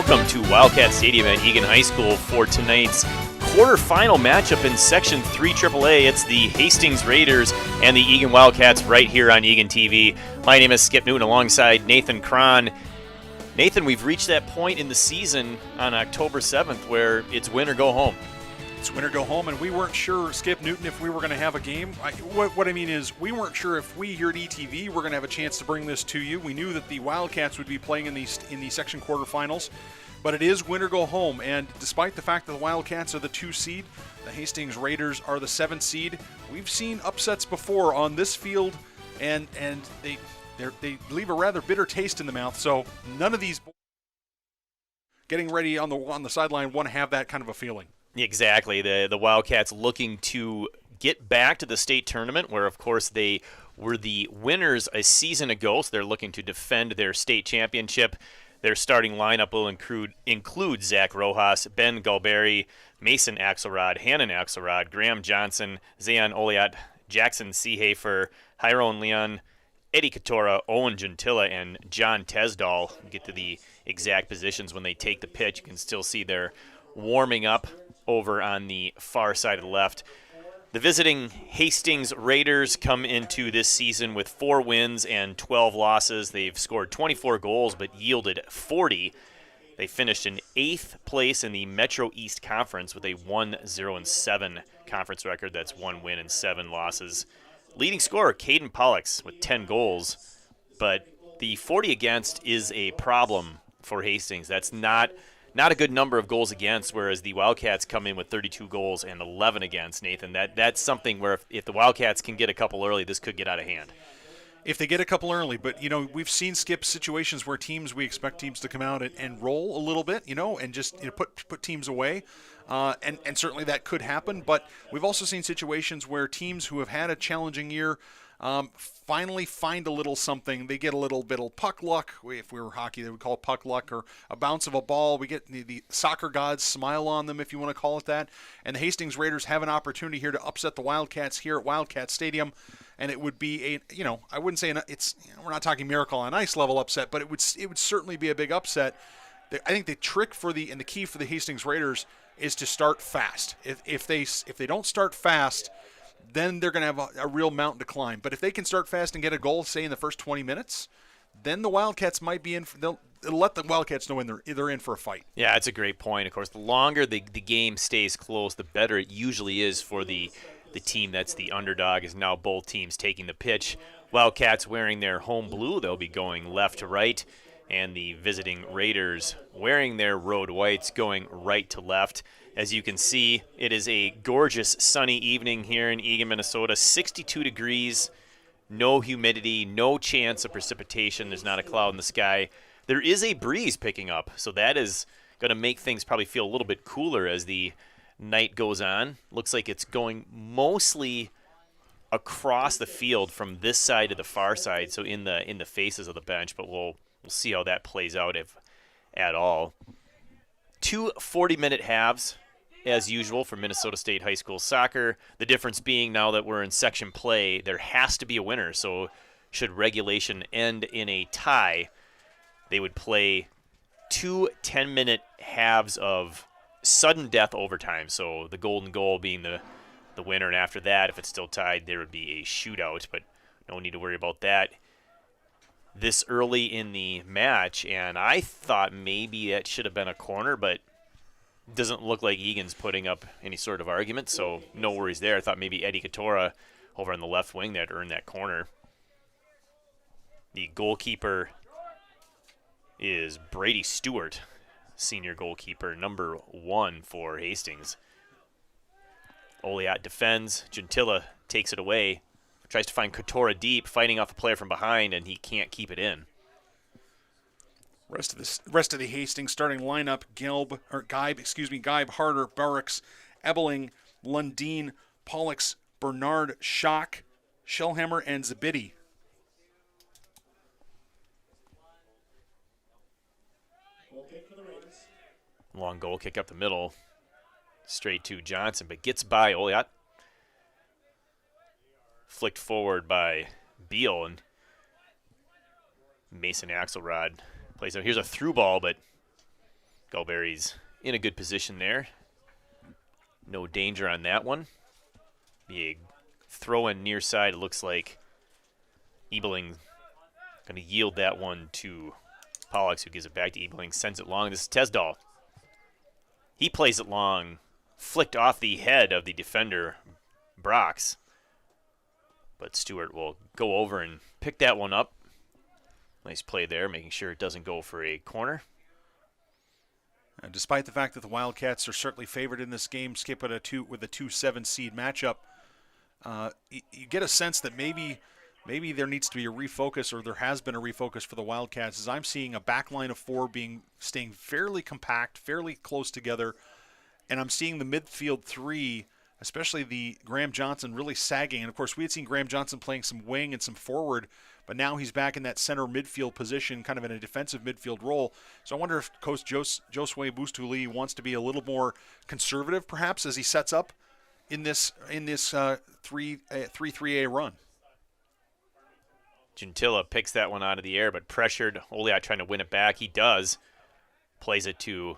welcome to Wildcat Stadium at Eagan High School for tonight's quarterfinal matchup in Section 3 AAA. It's the Hastings Raiders and the Eagan Wildcats right here on Eagan TV. My name is Skip Newton alongside Nathan Cron. Nathan, we've reached that point in the season on October 7th where it's win or go home. It's win or go home, and we weren't sure, Skip Newton, if we were going to have a game. What I mean is, we weren't sure if we here at ETV were going to have a chance to bring this to you. We knew that the Wildcats would be playing in the section quarterfinals, but it is win or go home. And despite the fact that the Wildcats are the 2 seed, the Hastings Raiders are the 7th seed. We've seen upsets before on this field, and they leave a rather bitter taste in the mouth. So none of these getting ready on the sideline want to have that kind of a feeling. Exactly. The Wildcats looking to get back to the state tournament where, of course, they were the winners a season ago, so they're looking to defend their state championship. Their starting lineup will include Zach Rojas, Ben Galberi, Mason Axelrod, Hannon Axelrod, Graham Johnson, Zayan Oliat, Jackson Seehafer, Hyrone Leon, Eddie Katora, Owen Gentilla, and John Tesdall. We'll get to the exact positions when they take the pitch. You can still see they're warming up over on the far side of the left. The visiting Hastings Raiders come into this season with 4 wins and 12 losses. They've scored 24 goals but yielded 40. They finished in 8th place in the Metro East Conference with a 1-0-7 conference record. That's 1 win and 7 losses. Leading scorer, Caden Pollux, with 10 goals. But the 40 against is a problem for Hastings. That's not a good number of goals against, whereas the Wildcats come in with 32 goals and 11 against, Nathan. That's something where if the Wildcats can get a couple early, this could get out of hand. If they get a couple early, but, we've seen, Skip, situations where we expect teams to come out and roll a little bit, and just put teams away. And certainly that could happen, but we've also seen situations where teams who have had a challenging year finally find a little something. They get a little bit of puck luck. If we were hockey, they would call it puck luck, or a bounce of a ball. We get the soccer gods smile on them, if you want to call it that. And the Hastings Raiders have an opportunity here to upset the Wildcats here at Wildcat Stadium. And it would be I wouldn't say we're not talking Miracle on Ice level upset, but it would certainly be a big upset. I think the trick and the key for the Hastings Raiders is to start fast. If they don't start fast, then they're going to have a real mountain to climb. But if they can start fast and get a goal, say in the first 20 minutes, then the Wildcats might be in. It'll let the Wildcats know when they're in for a fight. Yeah, that's a great point. Of course, the longer the game stays close, the better it usually is for the team that's the underdog. Is now both teams taking the pitch. Wildcats wearing their home blue. They'll be going left to right. And the visiting Raiders wearing their road whites going right to left. As you can see, it is a gorgeous sunny evening here in Eagan, Minnesota. 62 degrees, no humidity, no chance of precipitation. There's not a cloud in the sky. There is a breeze picking up, so that is going to make things probably feel a little bit cooler as the night goes on. Looks like it's going mostly across the field from this side to the far side, so in the faces of the bench, but we'll see how that plays out, if at all. 2 40-minute halves, as usual, for Minnesota State High School soccer. The difference being now that we're in section play, there has to be a winner. So should regulation end in a tie, they would play 2 10-minute halves of sudden death overtime. So the golden goal being the winner, and after that, if it's still tied, there would be a shootout. But no need to worry about that this early in the match. And I thought maybe that should have been a corner, but doesn't look like Egan's putting up any sort of argument, so no worries there. I thought maybe Eddie Katora over on the left wing that earned that corner. The goalkeeper is Brady Stewart, senior goalkeeper, number 1 for Hastings. Oliat defends. Gentilla takes it away. Tries to find Katora deep, fighting off a player from behind, and he can't keep it in. Rest of the Hastings starting lineup: Geib, Harder, Barracks, Ebeling, Lundeen, Pollux, Bernard, Schock, Shellhammer, and Zabidi. Long goal kick up the middle, straight to Johnson, but gets by Oliat. Flicked forward by Beal, and Mason Axelrod plays out. Here's a through ball, but Gullberry's in a good position there. No danger on that one. Be a throw in near side. It looks like Ebeling going to yield that one to Pollux, who gives it back to Ebeling, sends it long. This is Tesdall. He plays it long, flicked off the head of the defender, Brox. But Stewart will go over and pick that one up. Nice play there, making sure it doesn't go for a corner. Despite the fact that the Wildcats are certainly favored in this game, Skip with a 2-7 seed matchup, you get a sense that maybe there needs to be a refocus, or there has been a refocus for the Wildcats, as I'm seeing a back line of four staying fairly compact, fairly close together, and I'm seeing the midfield three, especially the Graham Johnson, really sagging. And, of course, we had seen Graham Johnson playing some wing and some forward, but now he's back in that center midfield position, kind of in a defensive midfield role. So I wonder if Coach Josue Bustuli wants to be a little more conservative, perhaps, as he sets up in this 3-3A run. Gentilla picks that one out of the air, but pressured. Oliat trying to win it back. He does. Plays it to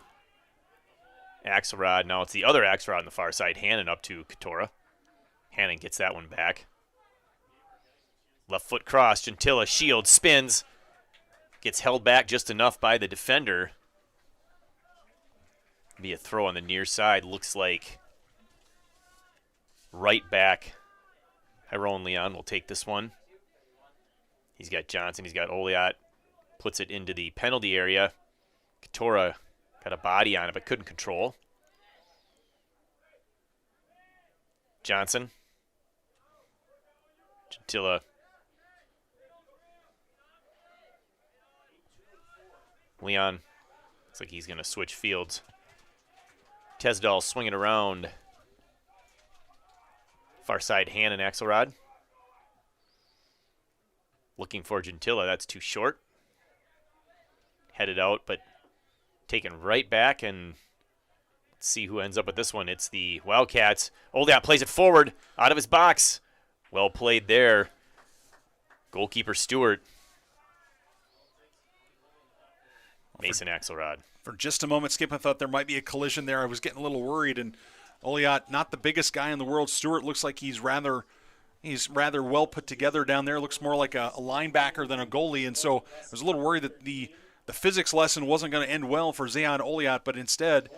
Axelrod. Now it's the other Axelrod on the far side. Hannon up to Katora. Hannon gets that one back. Left foot cross. Gentilla shield spins. Gets held back just enough by the defender. Be a throw on the near side. Looks like right back. Tyrone Leon will take this one. He's got Johnson. He's got Oliat. Puts it into the penalty area. Katora got a body on it, but couldn't control. Johnson. Gentilla. Leon. Looks like he's going to switch fields. Tesdall swinging around. Far side hand and Axelrod. Looking for Gentilla. That's too short. Headed out, but taken right back, and let's see who ends up with this one. It's the Wildcats. Oliat plays it forward out of his box. Well played there. Goalkeeper Stewart. Mason Axelrod. For just a moment, Skip, I thought there might be a collision there. I was getting a little worried, and Oliat, not the biggest guy in the world. Stewart looks like he's rather well put together down there. Looks more like a linebacker than a goalie, and so I was a little worried that the physics lesson wasn't going to end well for Zayon Oliat, but instead,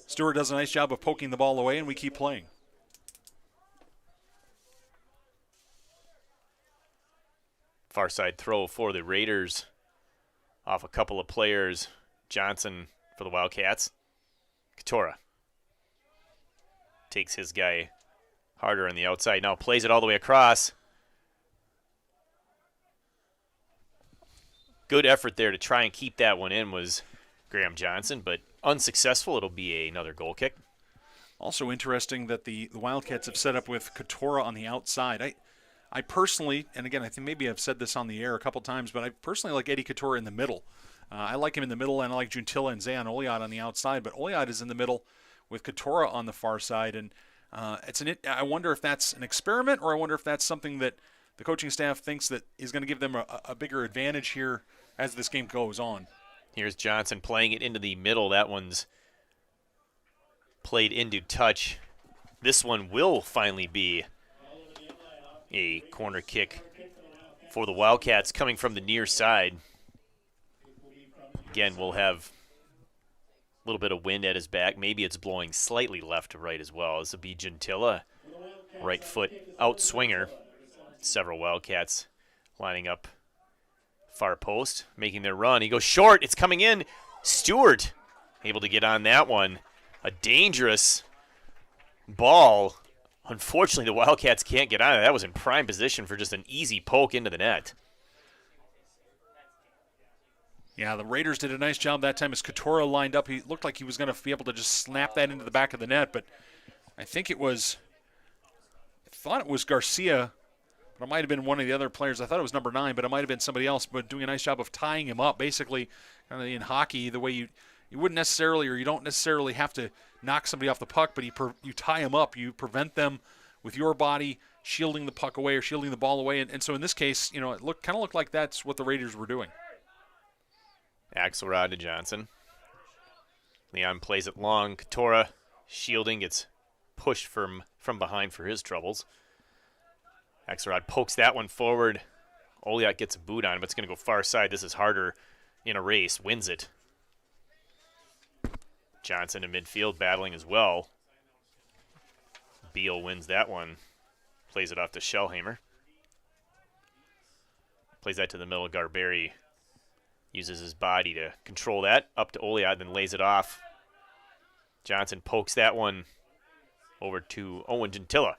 Stewart does a nice job of poking the ball away, and we keep playing. Far side throw for the Raiders off a couple of players. Johnson for the Wildcats. Katora takes his guy harder on the outside. Now plays it all the way across. Good effort there to try and keep that one in was Graham Johnson, but unsuccessful. It'll be another goal kick. Also interesting that the Wildcats have set up with Katora on the outside. I personally, and again, I think maybe I've said this on the air a couple times, but I personally like Eddie Katora in the middle. I like him in the middle, and I like Gentilla and Zayon Oliat on the outside, but Oliat is in the middle with Katora on the far side, and I wonder if that's an experiment, or I wonder if that's something that the coaching staff thinks that is going to give them a bigger advantage here as this game goes on. Here's Johnson playing it into the middle. That one's played into touch. This one will finally be a corner kick for the Wildcats coming from the near side. Again, we'll have a little bit of wind at his back. Maybe it's blowing slightly left to right as well. This will be Gentilla, right foot out swinger. Several Wildcats lining up far post, making their run. He goes short. It's coming in. Stewart able to get on that one. A dangerous ball. Unfortunately, the Wildcats can't get on it. That was in prime position for just an easy poke into the net. Yeah, the Raiders did a nice job that time as Katora lined up. He looked like he was going to be able to just snap that into the back of the net, but I thought it was Garcia, but it might have been one of the other players. I thought it was number 9, but it might have been somebody else, but doing a nice job of tying him up. Basically, kind of in hockey, the way you wouldn't necessarily, or you don't necessarily have to knock somebody off the puck, but you tie them up. You prevent them with your body shielding the puck away or shielding the ball away. And so in this case, it kind of looked like that's what the Raiders were doing. Axelrod to Johnson. Leon plays it long. Katora shielding, gets pushed from behind for his troubles. Axelrod pokes that one forward. Oliot gets a boot on him, but it's going to go far side. This is harder in a race. Wins it. Johnson in midfield battling as well. Beal wins that one. Plays it off to Shellhammer. Plays that to the middle. Garberry uses his body to control that. Up to Oliot, then lays it off. Johnson pokes that one over to Owen Gentilla.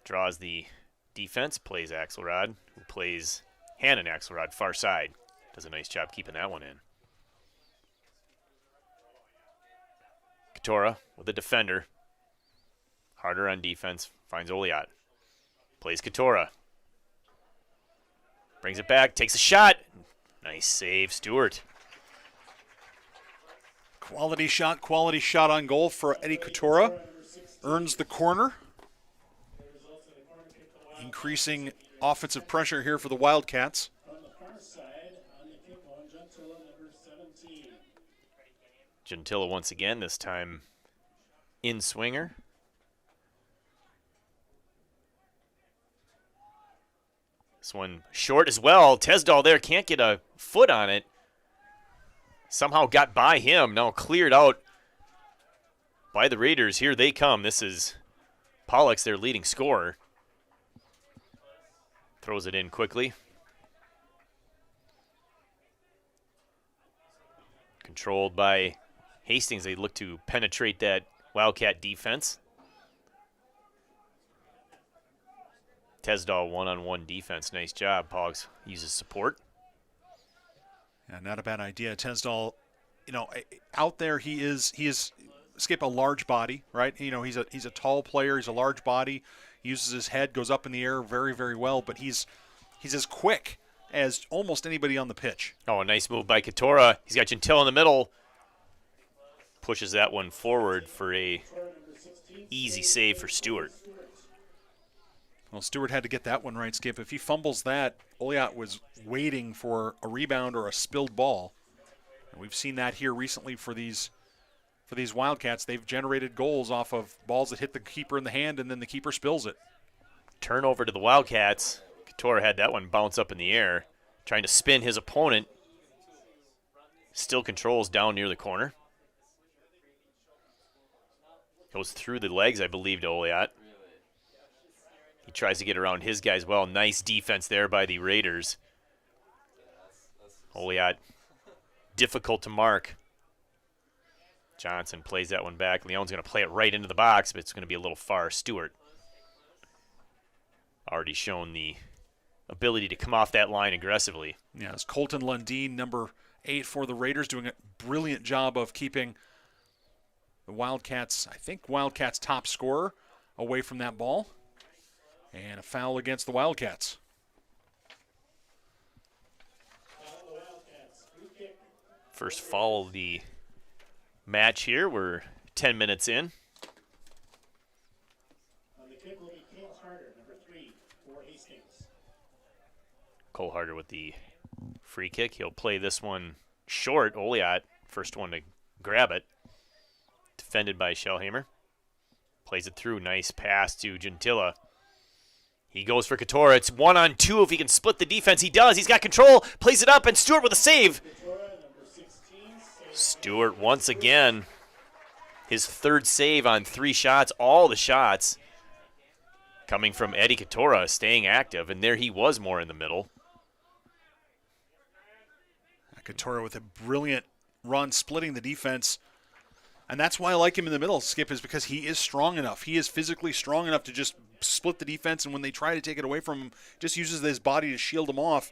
Draws the defense, plays Axelrod, who plays Hannon Axelrod far side. Does a nice job keeping that one in. Katora with the defender. Harder on defense, finds Oliot. Plays Katora. Brings it back, takes a shot. Nice save, Stewart. Quality shot on goal for Eddie Katora. Earns the corner. Increasing offensive pressure here for the Wildcats. Gentilla once again, this time in swinger. This one short as well. Tesdall there can't get a foot on it. Somehow got by him. Now cleared out by the Raiders. Here they come. This is Pollux, their leading scorer. Throws it in quickly. Controlled by Hastings. They look to penetrate that Wildcat defense. Tesdall one-on-one defense. Nice job. Pollux uses support. Yeah, not a bad idea. Tesdall, out there he is Skip, a large body, right? He's a tall player. He's a large body. He uses his head, goes up in the air very, very well. But he's as quick as almost anybody on the pitch. Oh, a nice move by Katora. He's got Gentile in the middle. Pushes that one forward for a easy save for Stewart. Well, Stewart had to get that one right, Skip. If he fumbles that, Oliot was waiting for a rebound or a spilled ball. And we've seen that here recently for these Wildcats. They've generated goals off of balls that hit the keeper in the hand and then the keeper spills it. Turnover to the Wildcats. Katora had that one bounce up in the air, trying to spin his opponent. Still controls down near the corner. Goes through the legs, I believe, to Oliot. He tries to get around his guys well. Nice defense there by the Raiders. Oliot, difficult to mark. Johnson plays that one back. Leon's going to play it right into the box, but it's going to be a little far. Stewart already shown the ability to come off that line aggressively. Yeah, it's Colton Lundeen, number 8 for the Raiders, doing a brilliant job of keeping the Wildcats top scorer away from that ball. And a foul against the Wildcats. First foul of the match here. We're 10 minutes in. On the kick will be Cole Harder, number 3 for Hastings. Cole Harder with the free kick. He'll play this one short. Oliot, first one to grab it. Defended by Shellhammer. Plays it through. Nice pass to Gentilla. He goes for Katora. It's 1-on-2 if he can split the defense. He does. He's got control. Plays it up, and Stewart with a save. Stewart once again. His third save on 3 shots. All the shots coming from Eddie Katora, staying active, and there he was more in the middle. Katora with a brilliant run, splitting the defense. And that's why I like him in the middle, Skip, is because he is strong enough. He is physically strong enough to just split the defense, and when they try to take it away from him, just uses his body to shield them off.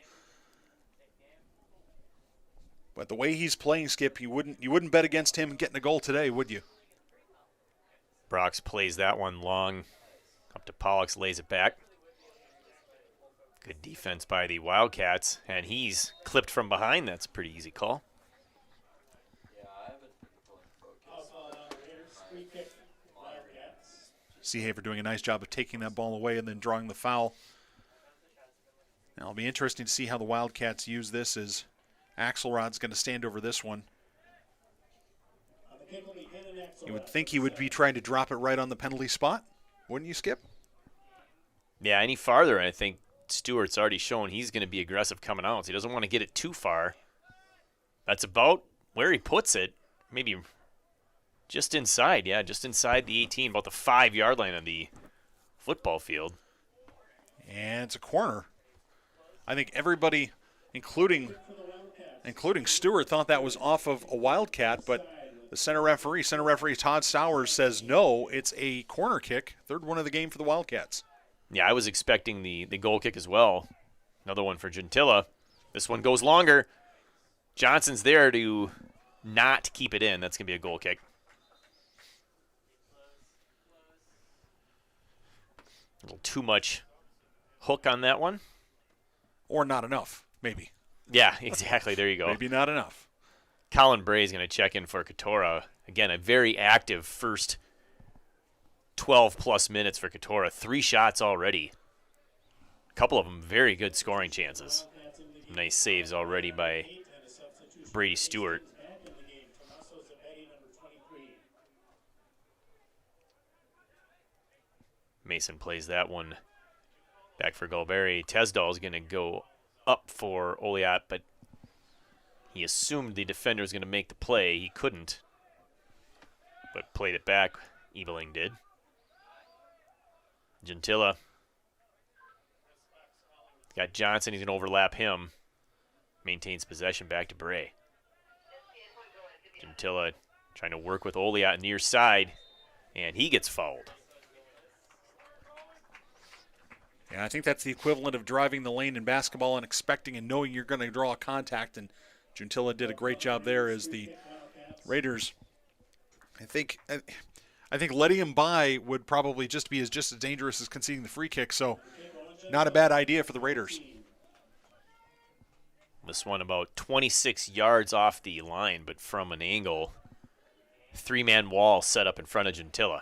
But the way he's playing, Skip, you wouldn't bet against him getting a goal today, would you? Brox plays that one long. Up to Pollux, lays it back. Good defense by the Wildcats, and he's clipped from behind. That's a pretty easy call. Seahaver doing a nice job of taking that ball away and then drawing the foul. Now, it'll be interesting to see how the Wildcats use this, as Axelrod's going to stand over this one. You would think he would be trying to drop it right on the penalty spot, wouldn't you, Skip? Yeah, any farther, I think Stewart's already shown he's going to be aggressive coming out. So he doesn't want to get it too far. That's about where he puts it. Maybe just inside, yeah, just inside the 18, about the 5-yard line of the football field. And it's a corner. I think everybody, including Stewart, thought that was off of a Wildcat, but the center referee Todd Stowers, says no, it's a corner kick. Third one of the game for the Wildcats. Yeah, I was expecting the goal kick as well. Another one for Gentilla. This one goes longer. Johnson's there to not keep it in. That's going to be a goal kick. A little too much hook on that one. Or not enough, maybe. Yeah, exactly. There you go. Maybe not enough. Colin Bray is going to check in for Katora. Again, a very active first 12-plus minutes for Katora. 3 shots already. A couple of them very good scoring chances. Nice saves already by Brady Stewart. Mason plays that one back for Golberry. Tesdall is going to go up for Oliat, but he assumed the defender was going to make the play. He couldn't, but played it back. Ebeling did. Gentilla. Got Johnson. He's going to overlap him. Maintains possession back to Bray. Gentilla trying to work with Oliat near side, and he gets fouled. Yeah, I think that's the equivalent of driving the lane in basketball and expecting and knowing you're going to draw a contact, and Gentilla did a great job there as the Raiders. I think letting him by would probably just be just as dangerous as conceding the free kick, so not a bad idea for the Raiders. This one about 26 yards off the line, but from an angle. 3-man wall set up in front of Gentilla.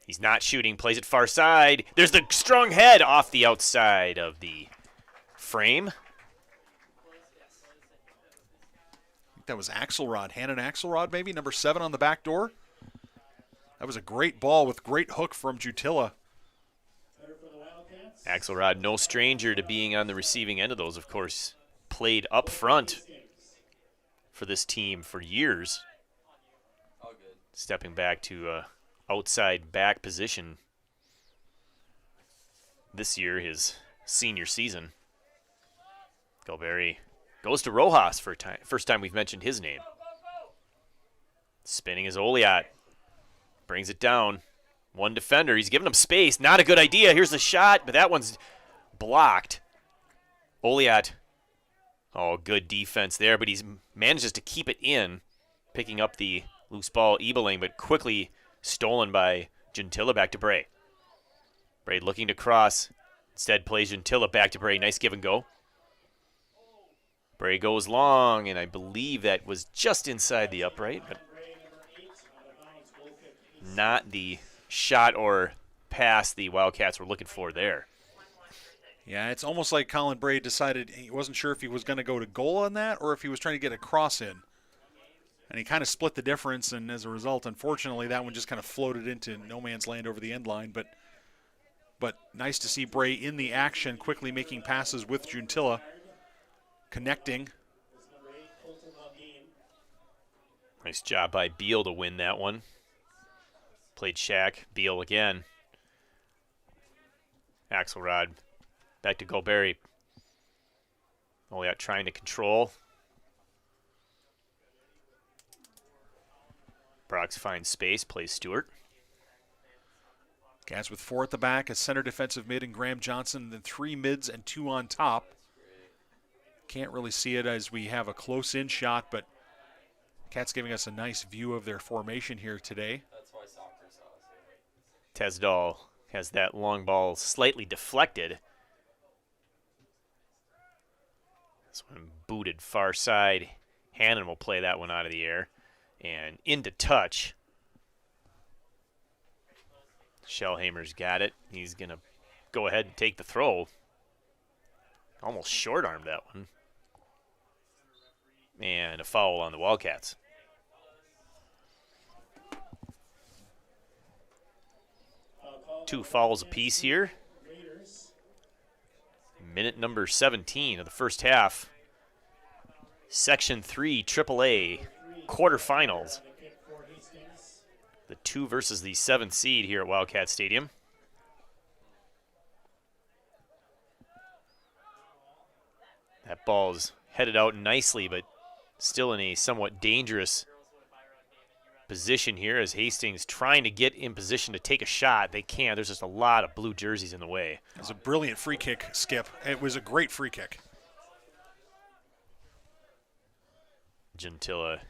He's not shooting, plays it far side. There's the strong head off the outside of the frame. I think that was Axelrod, Hannon Axelrod maybe, number 7 on the back door. That was a great ball with great hook from Gentilla. Axelrod, no stranger to being on the receiving end of those, of course. Played up front for this team for years. Stepping back to outside back position this year, his senior season. Golberry goes to Rojas for first time we've mentioned his name. Spinning his Oliat. Brings it down. One defender. He's giving him space. Not a good idea. Here's the shot, but that one's blocked. Oliat. Oh, good defense there, but he manages to keep it in, picking up the loose ball, Ebeling, but quickly stolen by Gentilla back to Bray. Bray looking to cross. Instead plays Gentilla back to Bray. Nice give and go. Bray goes long, and I believe that was just inside the upright, but not the shot or pass the Wildcats were looking for there. Yeah, it's almost like Colin Bray decided he wasn't sure if he was going to go to goal on that or if he was trying to get a cross in. And he kind of split the difference, and as a result, unfortunately, that one just kind of floated into no man's land over the end line. But nice to see Bray in the action, quickly making passes with Gentilla, connecting. Nice job by Beal to win that one. Played Shaq, Beal again. Axelrod back to Golberry. Oliat trying to control. Brox finds space, plays Stewart. Cats with 4 at the back, a center defensive mid and Graham Johnson, then 3 mids and 2 on top. Can't really see it as we have a close-in shot, but Cats giving us a nice view of their formation here today. Tesdall has that long ball slightly deflected. This one booted far side. Hannon will play that one out of the air. And into touch. Shellhamer's got it. He's going to go ahead and take the throw. Almost short-armed that one. And a foul on the Wildcats. 2 fouls apiece here. Minute number 17 of the first half. Section 3 AAA Quarterfinals. The 2 versus the 7th seed here at Wildcat Stadium. That ball's headed out nicely, but still in a somewhat dangerous position here as Hastings trying to get in position to take a shot. They can't. There's just a lot of blue jerseys in the way. It was a brilliant free kick, Skip. It was a great free kick. Gentilla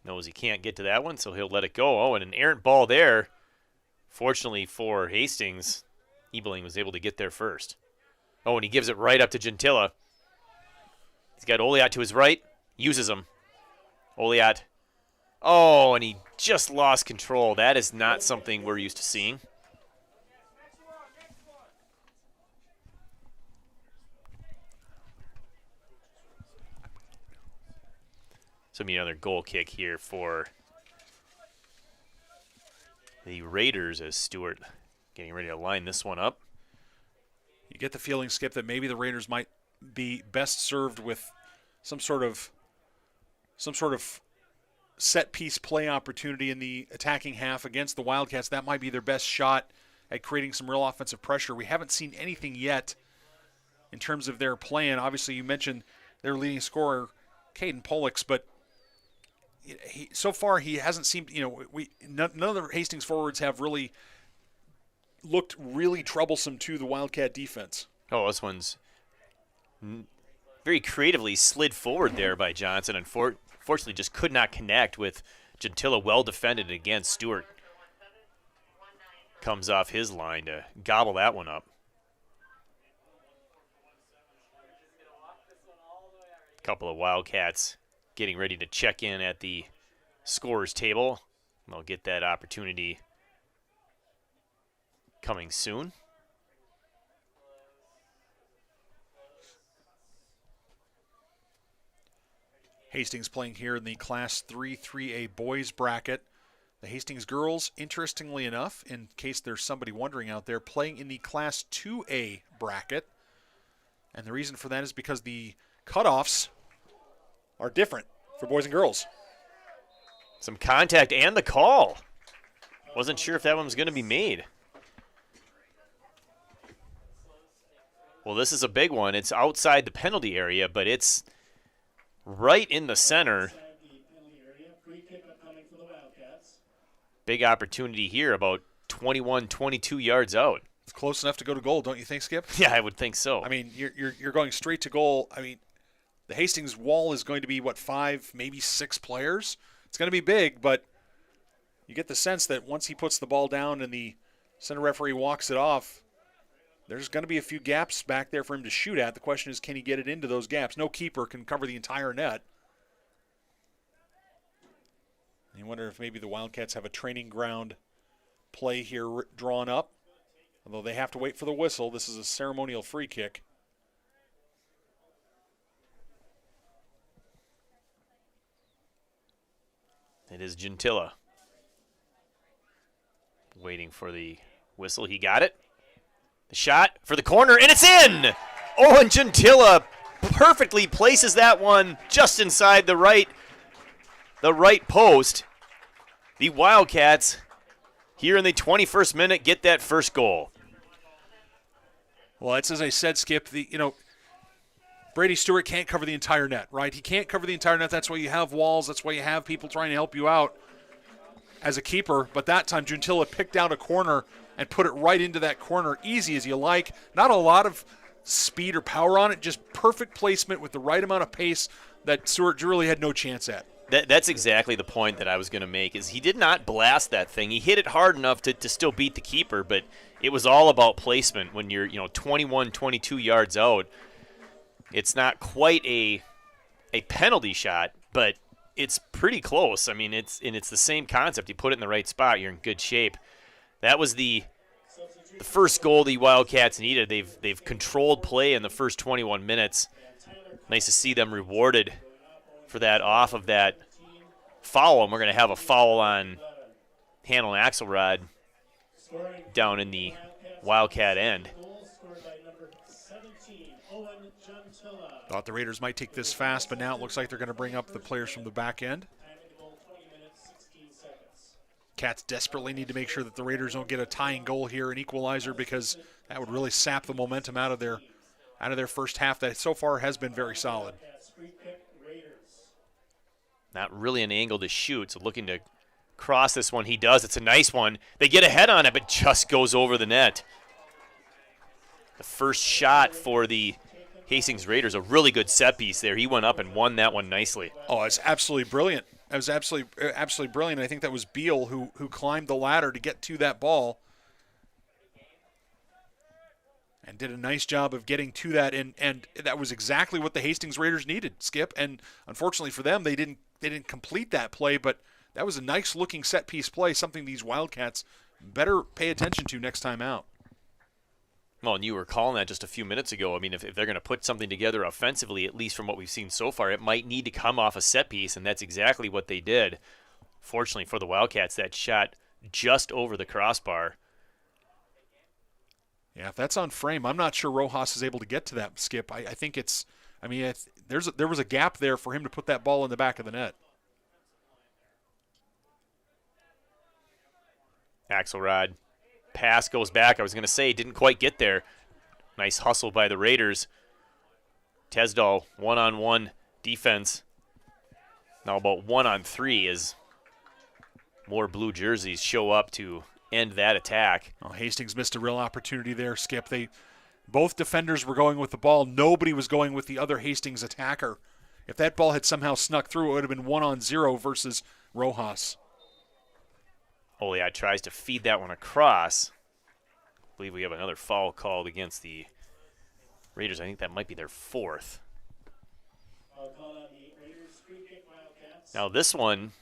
knows he can't get to that one, so he'll let it go. Oh, and an errant ball there. Fortunately for Hastings, Ebeling was able to get there first. Oh, and he gives it right up to Gentilla. He's got Oliat to his right, uses him. Oliat. Oh, and he just lost control. That is not something we're used to seeing. So another goal kick here for the Raiders as Stewart getting ready to line this one up. You get the feeling, Skip, that maybe the Raiders might be best served with some sort of set piece play opportunity in the attacking half against the Wildcats. That might be their best shot at creating some real offensive pressure. We haven't seen anything yet in terms of their plan. Obviously, you mentioned their leading scorer, Caden Pollux, but so far he hasn't seemed, none of the Hastings forwards have really looked really troublesome to the Wildcat defense. Oh, this one's very creatively slid forward there by Johnson. Unfortunately, just could not connect with Gentilla. Well defended against Stewart. Comes off his line to gobble that one up. A couple of Wildcats getting ready to check in at the scorer's table. They'll get that opportunity coming soon. Hastings playing here in the Class 3A boys bracket. The Hastings girls, interestingly enough, in case there's somebody wondering out there, playing in the Class 2A bracket. And the reason for that is because the cutoffs are different for boys and girls. Some contact and the call. Wasn't sure if that one was going to be made. Well, this is a big one. It's outside the penalty area, but it's right in the center. Big opportunity here, about 21, 22 yards out. It's close enough to go to goal, don't you think, Skip? Yeah, I would think so. I mean, you're going straight to goal. I mean, the Hastings wall is going to be, 5, maybe 6 players? It's going to be big, but you get the sense that once he puts the ball down and the center referee walks it off, there's going to be a few gaps back there for him to shoot at. The question is, can he get it into those gaps? No keeper can cover the entire net. You wonder if maybe the Wildcats have a training ground play here drawn up. Although they have to wait for the whistle. This is a ceremonial free kick. It is Gentilla. Waiting for the whistle. He got it. The shot for the corner, and it's in! Oh, and Gentilla perfectly places that one just inside the right post. The Wildcats, here in the 21st minute, get that first goal. Well, it's as I said, Skip, Brady Stewart can't cover the entire net, right? He can't cover the entire net. That's why you have walls. That's why you have people trying to help you out as a keeper. But that time, Gentilla picked out a corner and put it right into that corner, easy as you like. Not a lot of speed or power on it, just perfect placement with the right amount of pace that Stewart really had no chance at. That's exactly the point that I was going to make, is he did not blast that thing. He hit it hard enough to still beat the keeper, but it was all about placement when you're 21, 22 yards out. It's not quite a penalty shot, but it's pretty close. I mean, it's the same concept. You put it in the right spot, you're in good shape. That was the first goal the Wildcats needed. They've controlled play in the first 21 minutes. Nice to see them rewarded for that off of that foul. And we're going to have a foul on Hanel Axelrod down in the Wildcat end. Goal scored by number 17, Owen Gentilla. Thought the Raiders might take this fast, but now it looks like they're going to bring up the players from the back end. Time of the goal, 20 minutes, 16 seconds. Cats desperately need to make sure that the Raiders don't get a tying goal here, an equalizer, because that would really sap the momentum out of their first half that so far has been very solid. Wildcats free kick, Raiders. Not really an angle to shoot, so looking to cross this one. He does. It's a nice one. They get ahead on it, but just goes over the net. The first shot for the Hastings Raiders, a really good set piece there. He went up and won that one nicely. Oh, it's absolutely brilliant. It was absolutely brilliant. I think that was Beal who climbed the ladder to get to that ball and did a nice job of getting to that, and that was exactly what the Hastings Raiders needed, Skip. And unfortunately for them, they didn't complete that play, but that was a nice looking set piece play, something these Wildcats better pay attention to next time out. Well, and you were calling that just a few minutes ago. I mean, if they're going to put something together offensively, at least from what we've seen so far, it might need to come off a set piece, and that's exactly what they did. Fortunately for the Wildcats, that shot just over the crossbar. Yeah, if that's on frame, I'm not sure Rojas is able to get to that, Skip. I think it's – I mean, there was a gap there for him to put that ball in the back of the net. Axelrod. Pass goes back. I was going to say, didn't quite get there. Nice hustle by the Raiders. Tesdall, one-on-one defense. Now about 1-on-3 as more blue jerseys show up to end that attack. Well, Hastings missed a real opportunity there, Skip. Both defenders were going with the ball. Nobody was going with the other Hastings attacker. If that ball had somehow snuck through, it would have been 1-on-0 versus Rojas. Oliat tries to feed that one across. I believe we have another foul called against the Raiders. I think that might be their fourth. I'll call on the Raiders free kick, Wildcats. Now this one,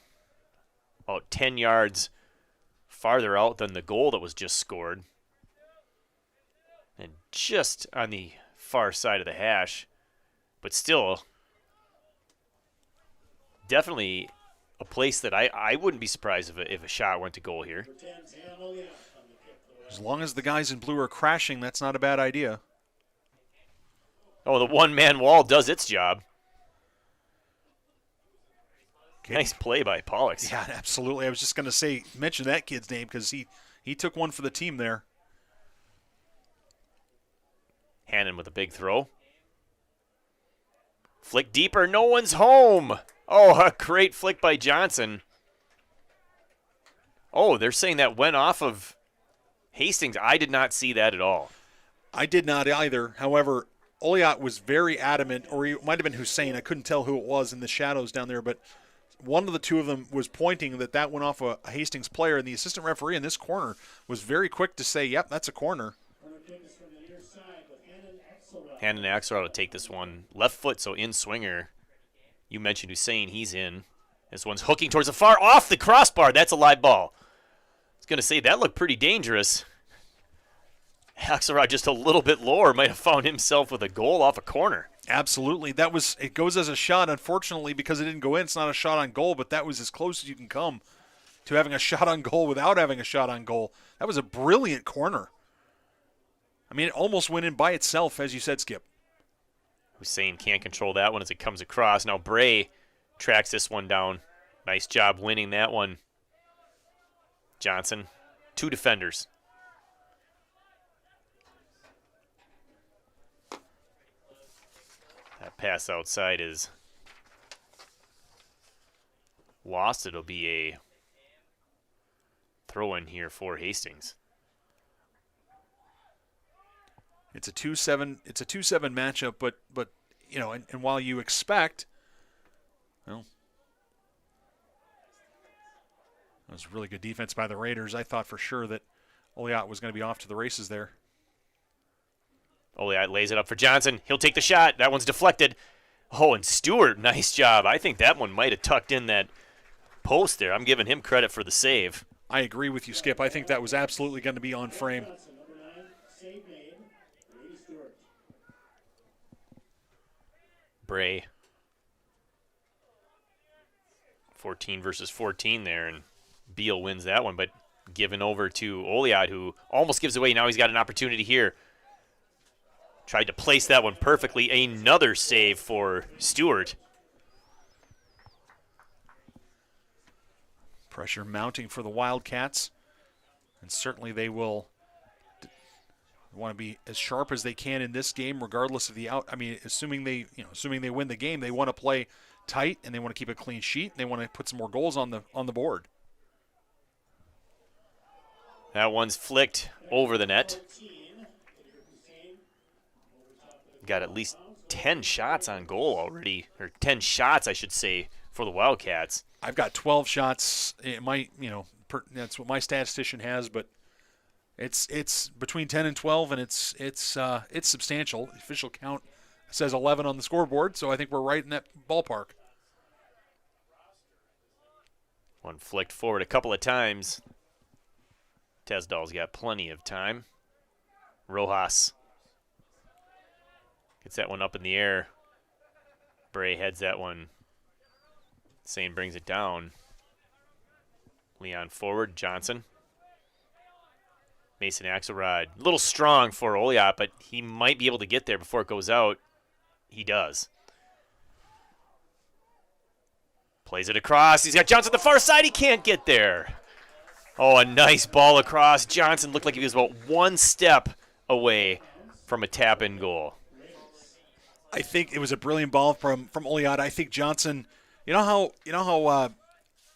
about 10 yards farther out than the goal that was just scored. And just on the far side of the hash. But still, definitely a place that I wouldn't be surprised if a shot went to goal here. As long as the guys in blue are crashing, that's not a bad idea. Oh, the one-man wall does its job. Okay. Nice play by Pollux. Yeah, absolutely. I was just going to mention that kid's name because he took one for the team there. Hannon with a big throw. Flick deeper, no one's home. Oh, a great flick by Johnson. Oh, they're saying that went off of Hastings. I did not see that at all. I did not either. However, Oliat was very adamant, or it might have been Hussein. I couldn't tell who it was in the shadows down there, but one of the two of them was pointing that went off a Hastings player, and the assistant referee in this corner was very quick to say, yep, that's a corner. Hannon Axelrod will take this one. Left foot, so in swinger. You mentioned Hussein, he's in. This one's hooking towards the far, off the crossbar. That's a live ball. I was going to say, that looked pretty dangerous. Axelrod just a little bit lower might have found himself with a goal off a corner. Absolutely. It goes as a shot. Unfortunately, because it didn't go in, it's not a shot on goal, but that was as close as you can come to having a shot on goal without having a shot on goal. That was a brilliant corner. I mean, it almost went in by itself, as you said, Skip. Hussein can't control that one as it comes across. Now Bray tracks this one down. Nice job winning that one. Johnson, two defenders. That pass outside is lost. It'll be a throw-in here for Hastings. It's a 2-7. It's a 2-7 matchup, but you know, and while you expect, well, that was really good defense by the Raiders. I thought for sure that Oliat was going to be off to the races there. Oliat lays it up for Johnson. He'll take the shot. That one's deflected. Oh, and Stewart, nice job. I think that one might have tucked in that post there. I'm giving him credit for the save. I agree with you, Skip. I think that was absolutely going to be on frame. Bray. 14 versus 14 there, and Beal wins that one. But given over to Oliad, who almost gives away. Now he's got an opportunity here. Tried to place that one perfectly. Another save for Stewart. Pressure mounting for the Wildcats, and certainly they will want to be as sharp as they can in this game, regardless of the out. I mean, assuming they win the game, they want to play tight and they want to keep a clean sheet. And they want to put some more goals on the board. That one's flicked over the net. Got at least 10 shots on goal already, or 10 shots, I should say, for the Wildcats. I've got 12 shots. It might, that's what my statistician has, but it's between 10 and 12, and it's substantial. The official count says 11 on the scoreboard, so I think we're right in that ballpark. One flicked forward a couple of times. Tesdal's got plenty of time. Rojas gets that one up in the air. Bray heads that one. Sane brings it down. Leon forward, Johnson. Mason Axelrod. A little strong for Oliot, but he might be able to get there before it goes out. He does. Plays it across. He's got Johnson on the far side. He can't get there. Oh, a nice ball across. Johnson looked like he was about one step away from a tap-in goal. I think it was a brilliant ball from Oliot. I think Johnson, you know how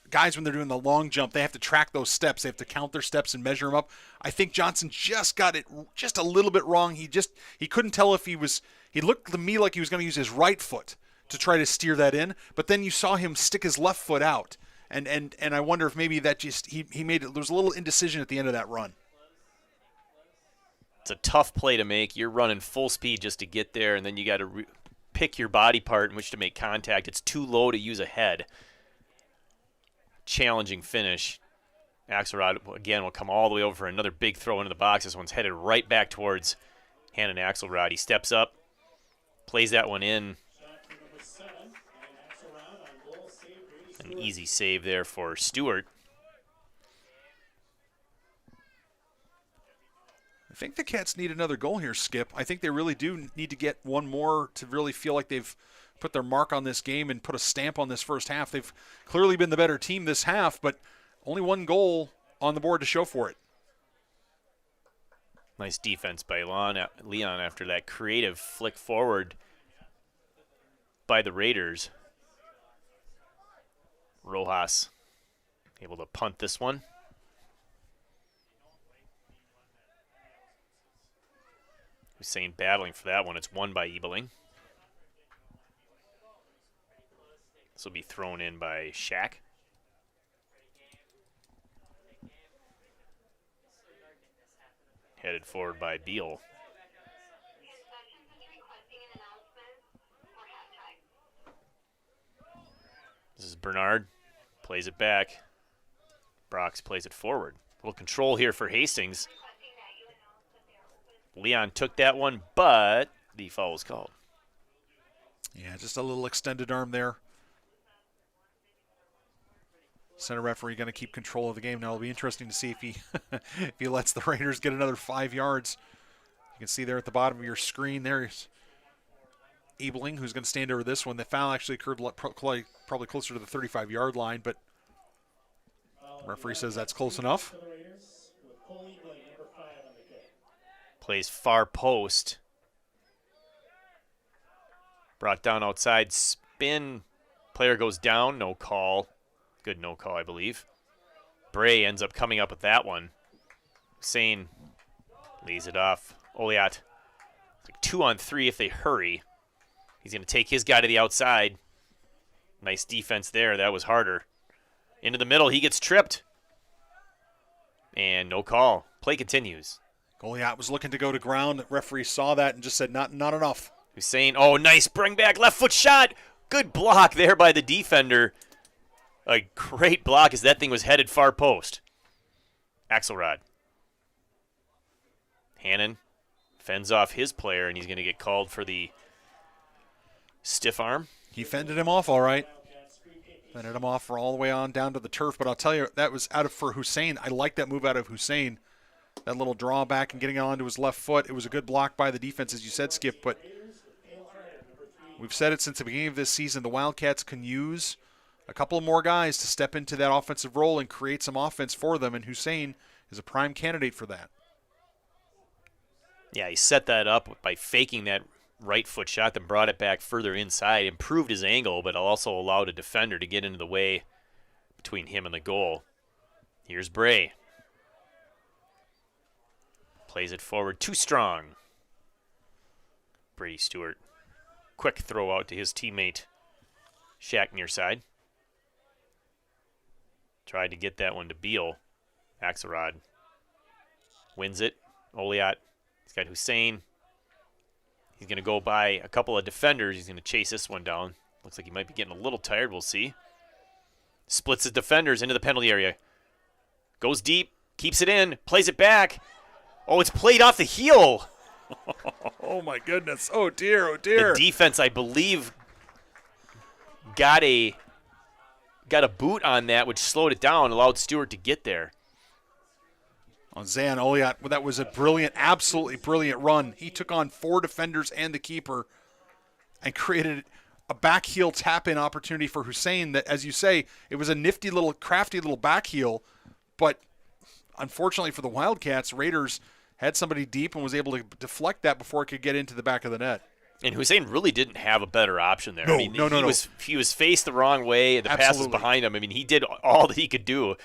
guys, when they're doing the long jump, they have to track those steps. They have to count their steps and measure them up. I think Johnson just got it just a little bit wrong. He couldn't tell if he looked to me like he was going to use his right foot to try to steer that in, but then you saw him stick his left foot out. And I wonder if maybe that just he made it. There was a little indecision at the end of that run. It's a tough play to make. You're running full speed just to get there, and then you got to pick your body part in which to make contact. It's too low to use a head. Challenging finish. Axelrod, again, will come all the way over for another big throw into the box. This one's headed right back towards Hannon Axelrod. He steps up, plays that one in. An easy save there for Stewart. I think the Cats need another goal here, Skip. I think they really do need to get one more to really feel like they've put their mark on this game and put a stamp on this first half. They've clearly been the better team this half, but only one goal on the board to show for it. Nice defense by Leon after that creative flick forward by the Raiders. Rojas able to punt this one. Hussein battling for that one. It's won by Ebeling. This will be thrown in by Shaq. Headed forward by Beal. This is Bernard. Plays it back. Brox plays it forward. A little control here for Hastings. Leon took that one, but the foul was called. Yeah, just a little extended arm there. Center referee going to keep control of the game. Now it'll be interesting to see if he lets the Raiders get another 5 yards. You can see there at the bottom of your screen there's Ebeling, who's going to stand over this one. The foul actually occurred probably closer to the 35-yard line, but the referee says that's close enough. Plays far post. Brought down outside. Spin. Player goes down. No call. Good no call, I believe. Bray ends up coming up with that one. Hussein leaves it off. Oliot. It's like 2-on-3 if they hurry. He's going to take his guy to the outside. Nice defense there. That was harder. Into the middle. He gets tripped. And no call. Play continues. Goliath was looking to go to ground. The referee saw that and just said, not enough. Hussein, oh, nice bring back. Left foot shot. Good block there by the defender. A great block as that thing was headed far post. Axelrod. Hannon fends off his player, and he's going to get called for the stiff arm. He fended him off all right. Fended him off for all the way on down to the turf, but I'll tell you, that was for Hussein. I like that move out of Hussein. That little drawback and getting onto his left foot. It was a good block by the defense, as you said, Skip, but we've said it since the beginning of this season. The Wildcats can use a couple of more guys to step into that offensive role and create some offense for them, and Hussein is a prime candidate for that. Yeah, he set that up by faking that right foot shot, then brought it back further inside, improved his angle, but also allowed a defender to get into the way between him and the goal. Here's Bray. Plays it forward, too strong. Brady Stewart. Quick throw out to his teammate, Shaq near side. Tried to get that one to Beal. Axelrod wins it. Oliot. He's got Hussein. He's going to go by a couple of defenders. He's going to chase this one down. Looks like he might be getting a little tired. We'll see. Splits his defenders into the penalty area. Goes deep. Keeps it in. Plays it back. Oh, it's played off the heel. Oh, my goodness. Oh, dear. Oh, dear. The defense, I believe, got a boot on that, which slowed it down, allowed Stewart to get there. On Zan Oliot, well, that was a brilliant, absolutely brilliant run. He took on 4 defenders and the keeper and created a back heel tap-in opportunity for Hussein that, as you say, it was a nifty little, crafty little back heel, but unfortunately for the Wildcats, Raiders had somebody deep and was able to deflect that before it could get into the back of the net. And Hussein really didn't have a better option there. No, He was faced the wrong way. The pass was behind him. I mean, he did all that he could do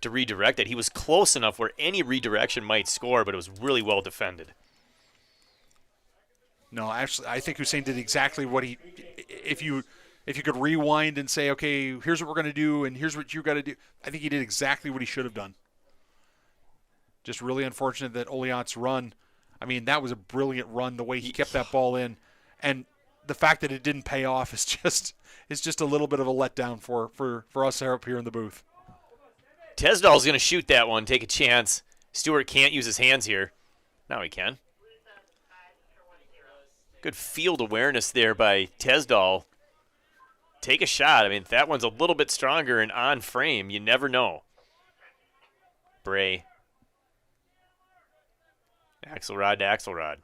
to redirect it. He was close enough where any redirection might score, but it was really well defended. No, actually, I think Hussein did exactly what he. If you could rewind and say, okay, here's what we're going to do, and here's what you got to do, I think he did exactly what he should have done. Just really unfortunate that Oliot's run. I mean, that was a brilliant run. The way he kept that ball in, and the fact that it didn't pay off is just a little bit of a letdown for us up here in the booth. Tesdall's going to shoot that one, take a chance. Stewart can't use his hands here. Now he can. Good field awareness there by Tesdall. Take a shot. I mean, if that one's a little bit stronger and on frame, you never know. Bray. Axelrod to Axelrod.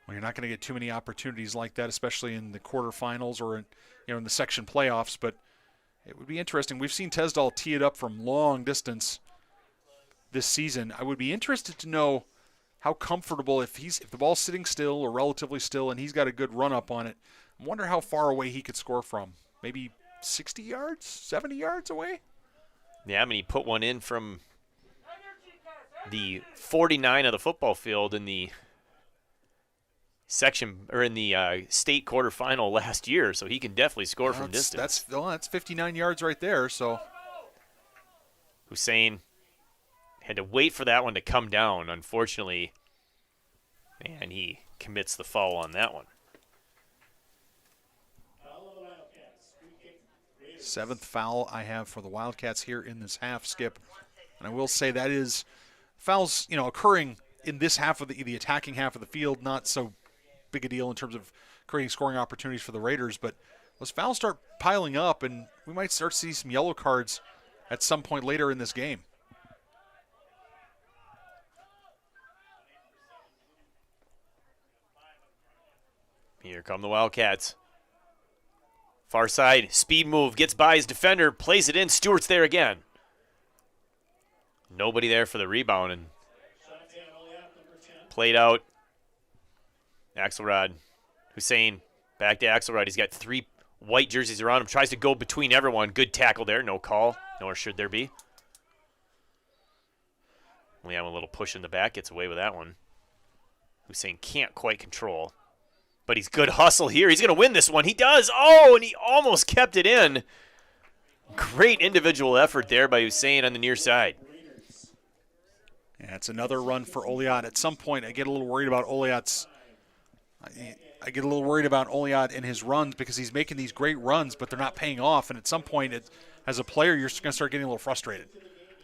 Well, you're not going to get too many opportunities like that, especially in the quarterfinals or in the section playoffs, but it would be interesting. We've seen Tesdall tee it up from long distance this season. I would be interested to know how comfortable, if the ball's sitting still or relatively still and he's got a good run up on it, I wonder how far away he could score from. Maybe 60 yards, 70 yards away? Yeah, I mean, he put one in from the 49 of the football field in the section or in the state quarterfinal last year, so he can definitely score from distance. That's 59 yards right there. So Hussein had to wait for that one to come down, unfortunately, and he commits the foul on that one. 7th foul I have for the Wildcats here in this half, Skip. And I will say that is fouls, occurring in this half of the attacking half of the field, not so big a deal in terms of creating scoring opportunities for the Raiders, but those fouls start piling up and we might start to see some yellow cards at some point later in this game. Here come the Wildcats. Far side, speed move, gets by his defender, plays it in. Stewart's there again. Nobody there for the rebound, and played out. Axelrod. Hussein back to Axelrod. He's got 3 white jerseys around him. Tries to go between everyone. Good tackle there. No call, nor should there be. We have a little push in the back. Gets away with that one. Hussein can't quite control. But he's good hustle here. He's going to win this one. He does. Oh, and he almost kept it in. Great individual effort there by Hussein on the near side. Yeah, it's another run for Oliot. At some point, I get a little worried about Oliot's. I get a little worried about Oliot and his runs because he's making these great runs, but they're not paying off. And at some point, as a player, you're going to start getting a little frustrated.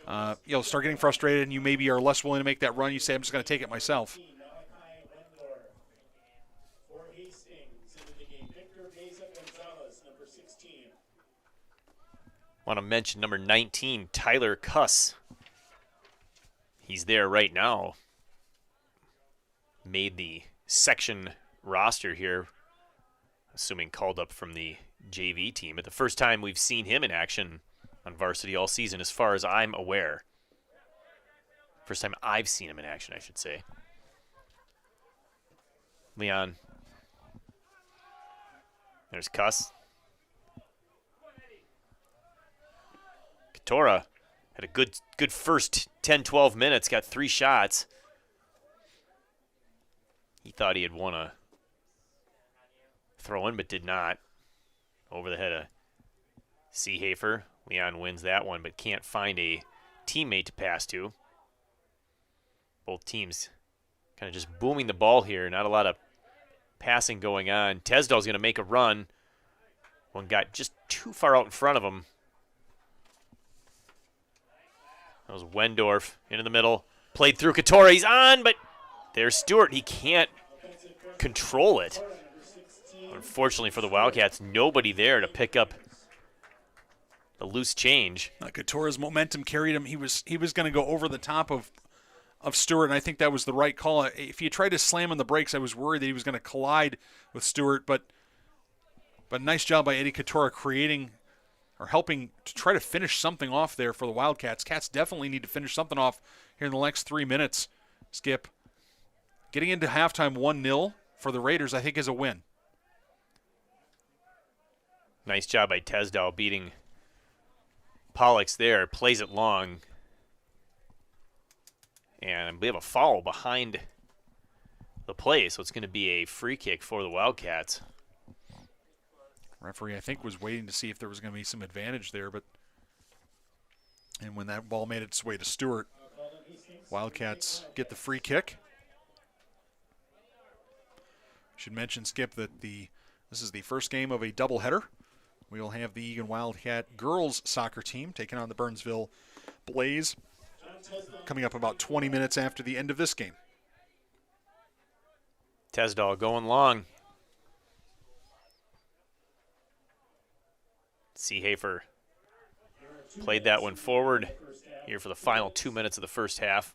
Start getting frustrated, and you maybe are less willing to make that run. You say, I'm just going to take it myself. Want to mention number 19, Tyler Kuss. He's there right now. Made the section roster here, assuming called up from the JV team. But the first time we've seen him in action on varsity all season, as far as I'm aware. First time I've seen him in action, I should say. Leon. There's Kuss. Katora had a good first 10-12 minutes, got 3 shots. He thought he had won a throw-in, but did not. Over the head of Seehafer. Leon wins that one, but can't find a teammate to pass to. Both teams kind of just booming the ball here. Not a lot of passing going on. Tesdall's going to make a run. One got just too far out in front of him. That was Wendorf into the middle. Played through Katora. He's on, but there's Stewart. He can't control it. Unfortunately for the Wildcats, nobody there to pick up the loose change. Katora's momentum carried him. He was going to go over the top of Stewart, and I think that was the right call. If you tried to slam on the brakes, I was worried that he was going to collide with Stewart, but nice job by Eddie Katora creating or helping to try to finish something off there for the Wildcats. Cats definitely need to finish something off here in the next 3 minutes. Skip. Getting into halftime 1-0 for the Raiders, I think, is a win. Nice job by Tesdall beating Pollux there. Plays it long. And we have a foul behind the play, so it's going to be a free kick for the Wildcats. Referee, I think, was waiting to see if there was going to be some advantage there, and when that ball made its way to Stewart, Wildcats get the free kick. Should mention, Skip, that this is the first game of a doubleheader. We'll have the Eagan Wildcat girls soccer team taking on the Burnsville Blaze coming up about 20 minutes after the end of this game. Tesdall going long. Seehafer played that one forward here for the final 2 minutes of the first half.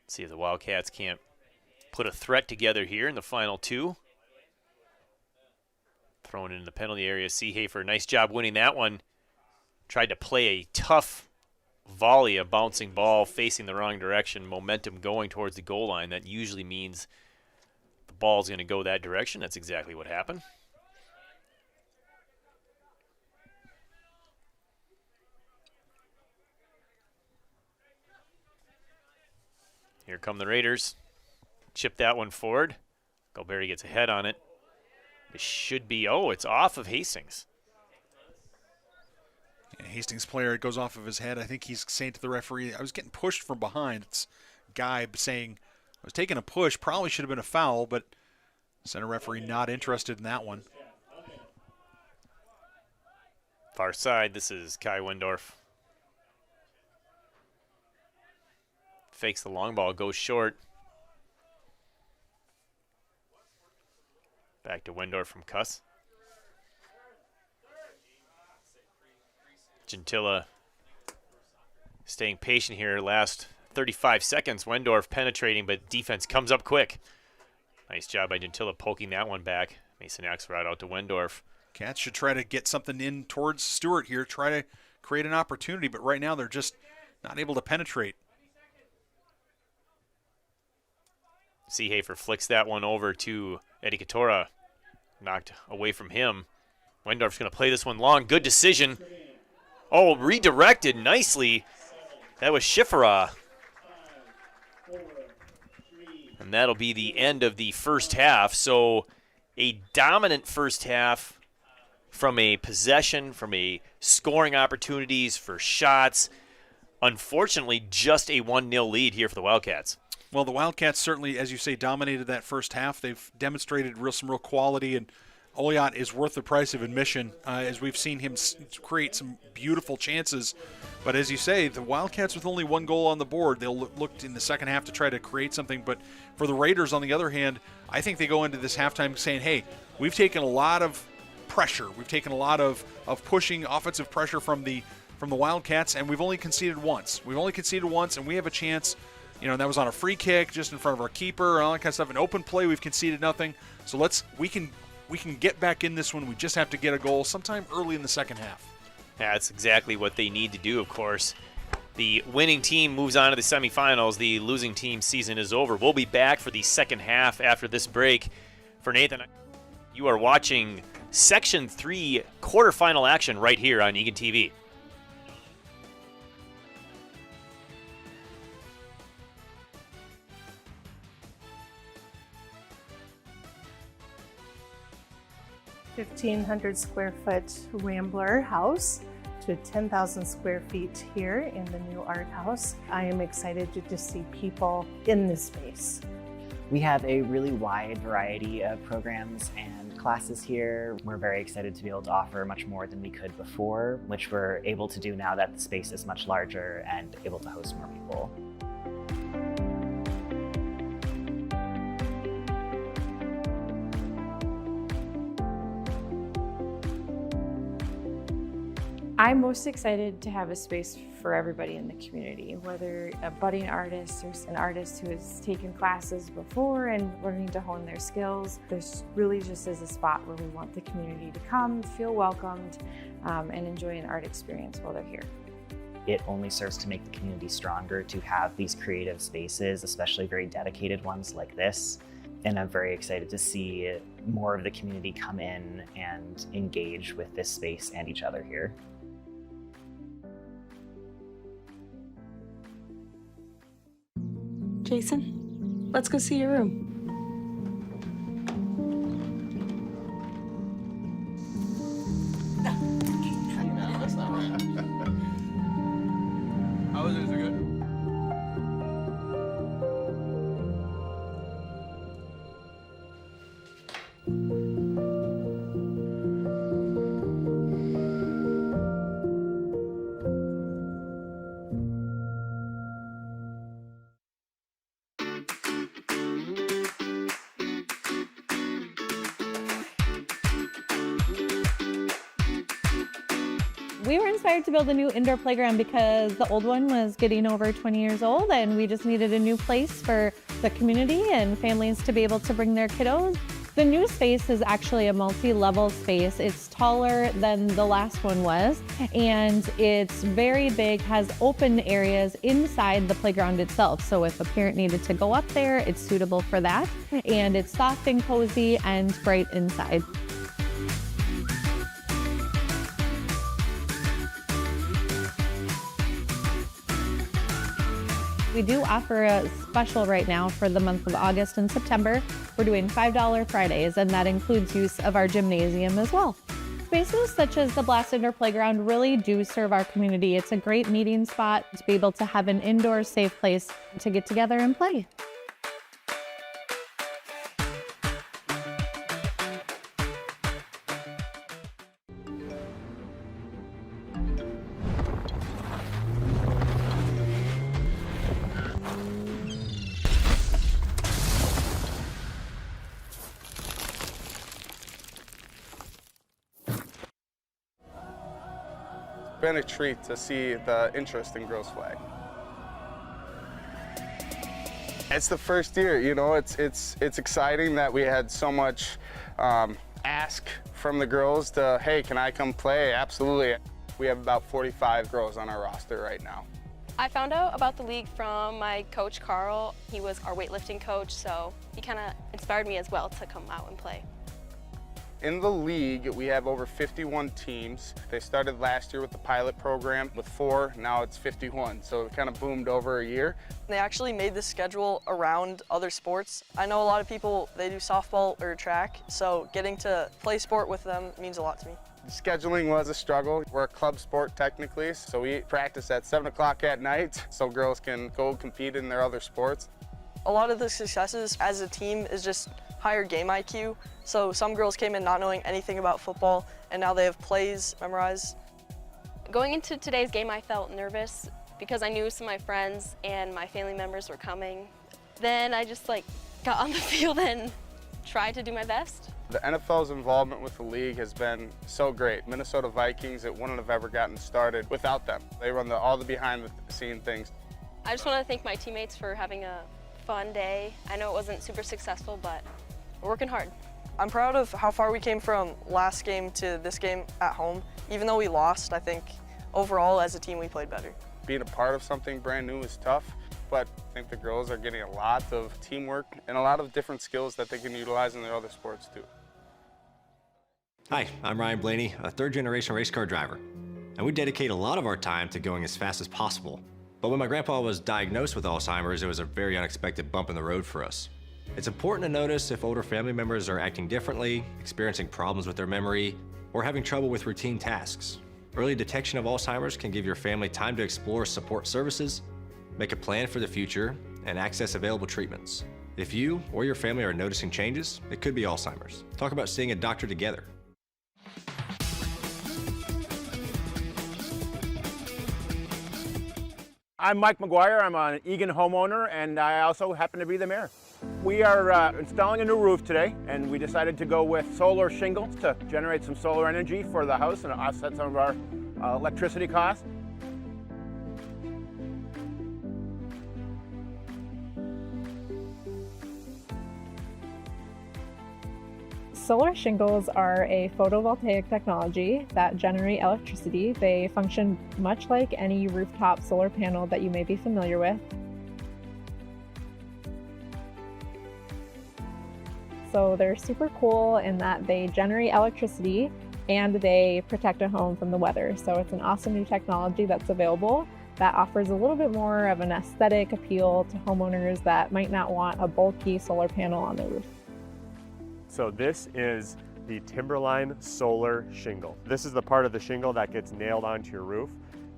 See if the Wildcats can't put a threat together here in the final 2. Thrown in the penalty area. Seehafer, nice job winning that one. Tried to play a tough volley, a bouncing ball facing the wrong direction, momentum going towards the goal line. That usually means the ball's going to go that direction. That's exactly what happened. Here come the Raiders. Chip that one forward. Galberti gets a head on it. It should be, it's off of Hastings. Hastings player, it goes off of his head. I think he's saying to the referee, I was getting pushed from behind. It's Guy saying, I was taking a push, probably should have been a foul, but center referee not interested in that one. Far side, this is Kai Wendorf. Fakes the long ball, goes short. Back to Wendorf from Kuss. Gentilla staying patient here. Last 35 seconds. Wendorf penetrating, but defense comes up quick. Nice job by Gentilla poking that one back. Mason Axelrod out to Wendorf. Cats should try to get something in towards Stewart here, try to create an opportunity, but right now they're just not able to penetrate. Seehafer flicks that one over to Eddie Katora. Knocked away from him. Wendorf's going to play this one long. Good decision. Oh, redirected nicely. That was Schifferah. And that'll be the end of the first half. So a dominant first half from a possession, from a scoring opportunities, for shots. Unfortunately, just a 1-0 lead here for the Wildcats. Well, the Wildcats certainly, as you say, dominated that first half. They've demonstrated some real quality and Oliot is worth the price of admission, as we've seen him create some beautiful chances. But as you say, the Wildcats with only 1 goal on the board, they'll look in the second half to try to create something. But for the Raiders, on the other hand, I think they go into this halftime saying, hey, we've taken a lot of pressure. We've taken a lot of pushing offensive pressure from the Wildcats, and we've only conceded once. And we have a chance. And that was on a free kick just in front of our keeper and all that kind of stuff. An open play, we've conceded nothing. So we can get back in this one. We just have to get a goal sometime early in the second half. Yeah, that's exactly what they need to do, of course. The winning team moves on to the semifinals. The losing team season is over. We'll be back for the second half after this break. For Nathan, you are watching Section 3 quarterfinal action right here on Eagan TV. (1,500-square-foot Rambler house to 10,000 square feet here in the new art house. I am excited to just see people in this space. We have a really wide variety of programs and classes here. We're very excited to be able to offer much more than we could before, which we're able to do now that the space is much larger and able to host more people. I'm most excited to have a space for everybody in the community, whether a budding artist or an artist who has taken classes before and learning to hone their skills. This really just is a spot where we want the community to come, feel welcomed, and enjoy an art experience while they're here. It only serves to make the community stronger to have these creative spaces, especially very dedicated ones like this. And I'm very excited to see more of the community come in and engage with this space and each other here. Jason, let's go see your room. How is it? Is it good? We were inspired to build a new indoor playground because the old one was getting over 20 years old and we just needed a new place for the community and families to be able to bring their kiddos. The new space is actually a multi-level space. It's taller than the last one was, and it's very big, has open areas inside the playground itself. So if a parent needed to go up there, it's suitable for that. And it's soft and cozy and bright inside. We do offer a special right now for the month of August and September. We're doing $5 Fridays, and that includes use of our gymnasium as well. Spaces such as the Blast Indoor Playground really do serve our community. It's a great meeting spot to be able to have an indoor safe place to get together and play. Been a treat to see the interest in girls flag. It's the first year, you know, it's exciting that we had so much ask from the girls to, hey, can I come play? Absolutely. We have about 45 girls on our roster right now. I found out about the league from my coach, Carl. He was our weightlifting coach, so he kind of inspired me as well to come out and play. In the league, we have over 51 teams. They started last year with the pilot program with 4, now it's 51. So it kind of boomed over a year. They actually made the schedule around other sports. I know a lot of people, they do softball or track, so getting to play sport with them means a lot to me. Scheduling was a struggle. We're a club sport technically, so we practice at 7 o'clock at night so girls can go compete in their other sports. A lot of the successes as a team is just higher game IQ. So some girls came in not knowing anything about football, and now they have plays memorized. Going into today's game, I felt nervous because I knew some of my friends and my family members were coming. Then I just got on the field and tried to do my best. The NFL's involvement with the league has been so great. Minnesota Vikings, it wouldn't have ever gotten started without them. They run all the behind the scene things. I just want to thank my teammates for having a fun day. I know it wasn't super successful, but we're working hard. I'm proud of how far we came from last game to this game at home. Even though we lost, I think overall as a team we played better. Being a part of something brand new is tough, but I think the girls are getting a lot of teamwork and a lot of different skills that they can utilize in their other sports too. Hi, I'm Ryan Blaney, a third-generation race car driver, and we dedicate a lot of our time to going as fast as possible. But when my grandpa was diagnosed with Alzheimer's, it was a very unexpected bump in the road for us. It's important to notice if older family members are acting differently, experiencing problems with their memory, or having trouble with routine tasks. Early detection of Alzheimer's can give your family time to explore support services, make a plan for the future, and access available treatments. If you or your family are noticing changes, it could be Alzheimer's. Talk about seeing a doctor together. I'm Mike McGuire. I'm an Eagan homeowner, and I also happen to be the mayor. We are installing a new roof today, and we decided to go with solar shingles to generate some solar energy for the house and offset some of our electricity costs. Solar shingles are a photovoltaic technology that generate electricity. They function much like any rooftop solar panel that you may be familiar with. So they're super cool in that they generate electricity and they protect a home from the weather. So it's an awesome new technology that's available that offers a little bit more of an aesthetic appeal to homeowners that might not want a bulky solar panel on their roof. So this is the Timberline solar shingle. This is the part of the shingle that gets nailed onto your roof.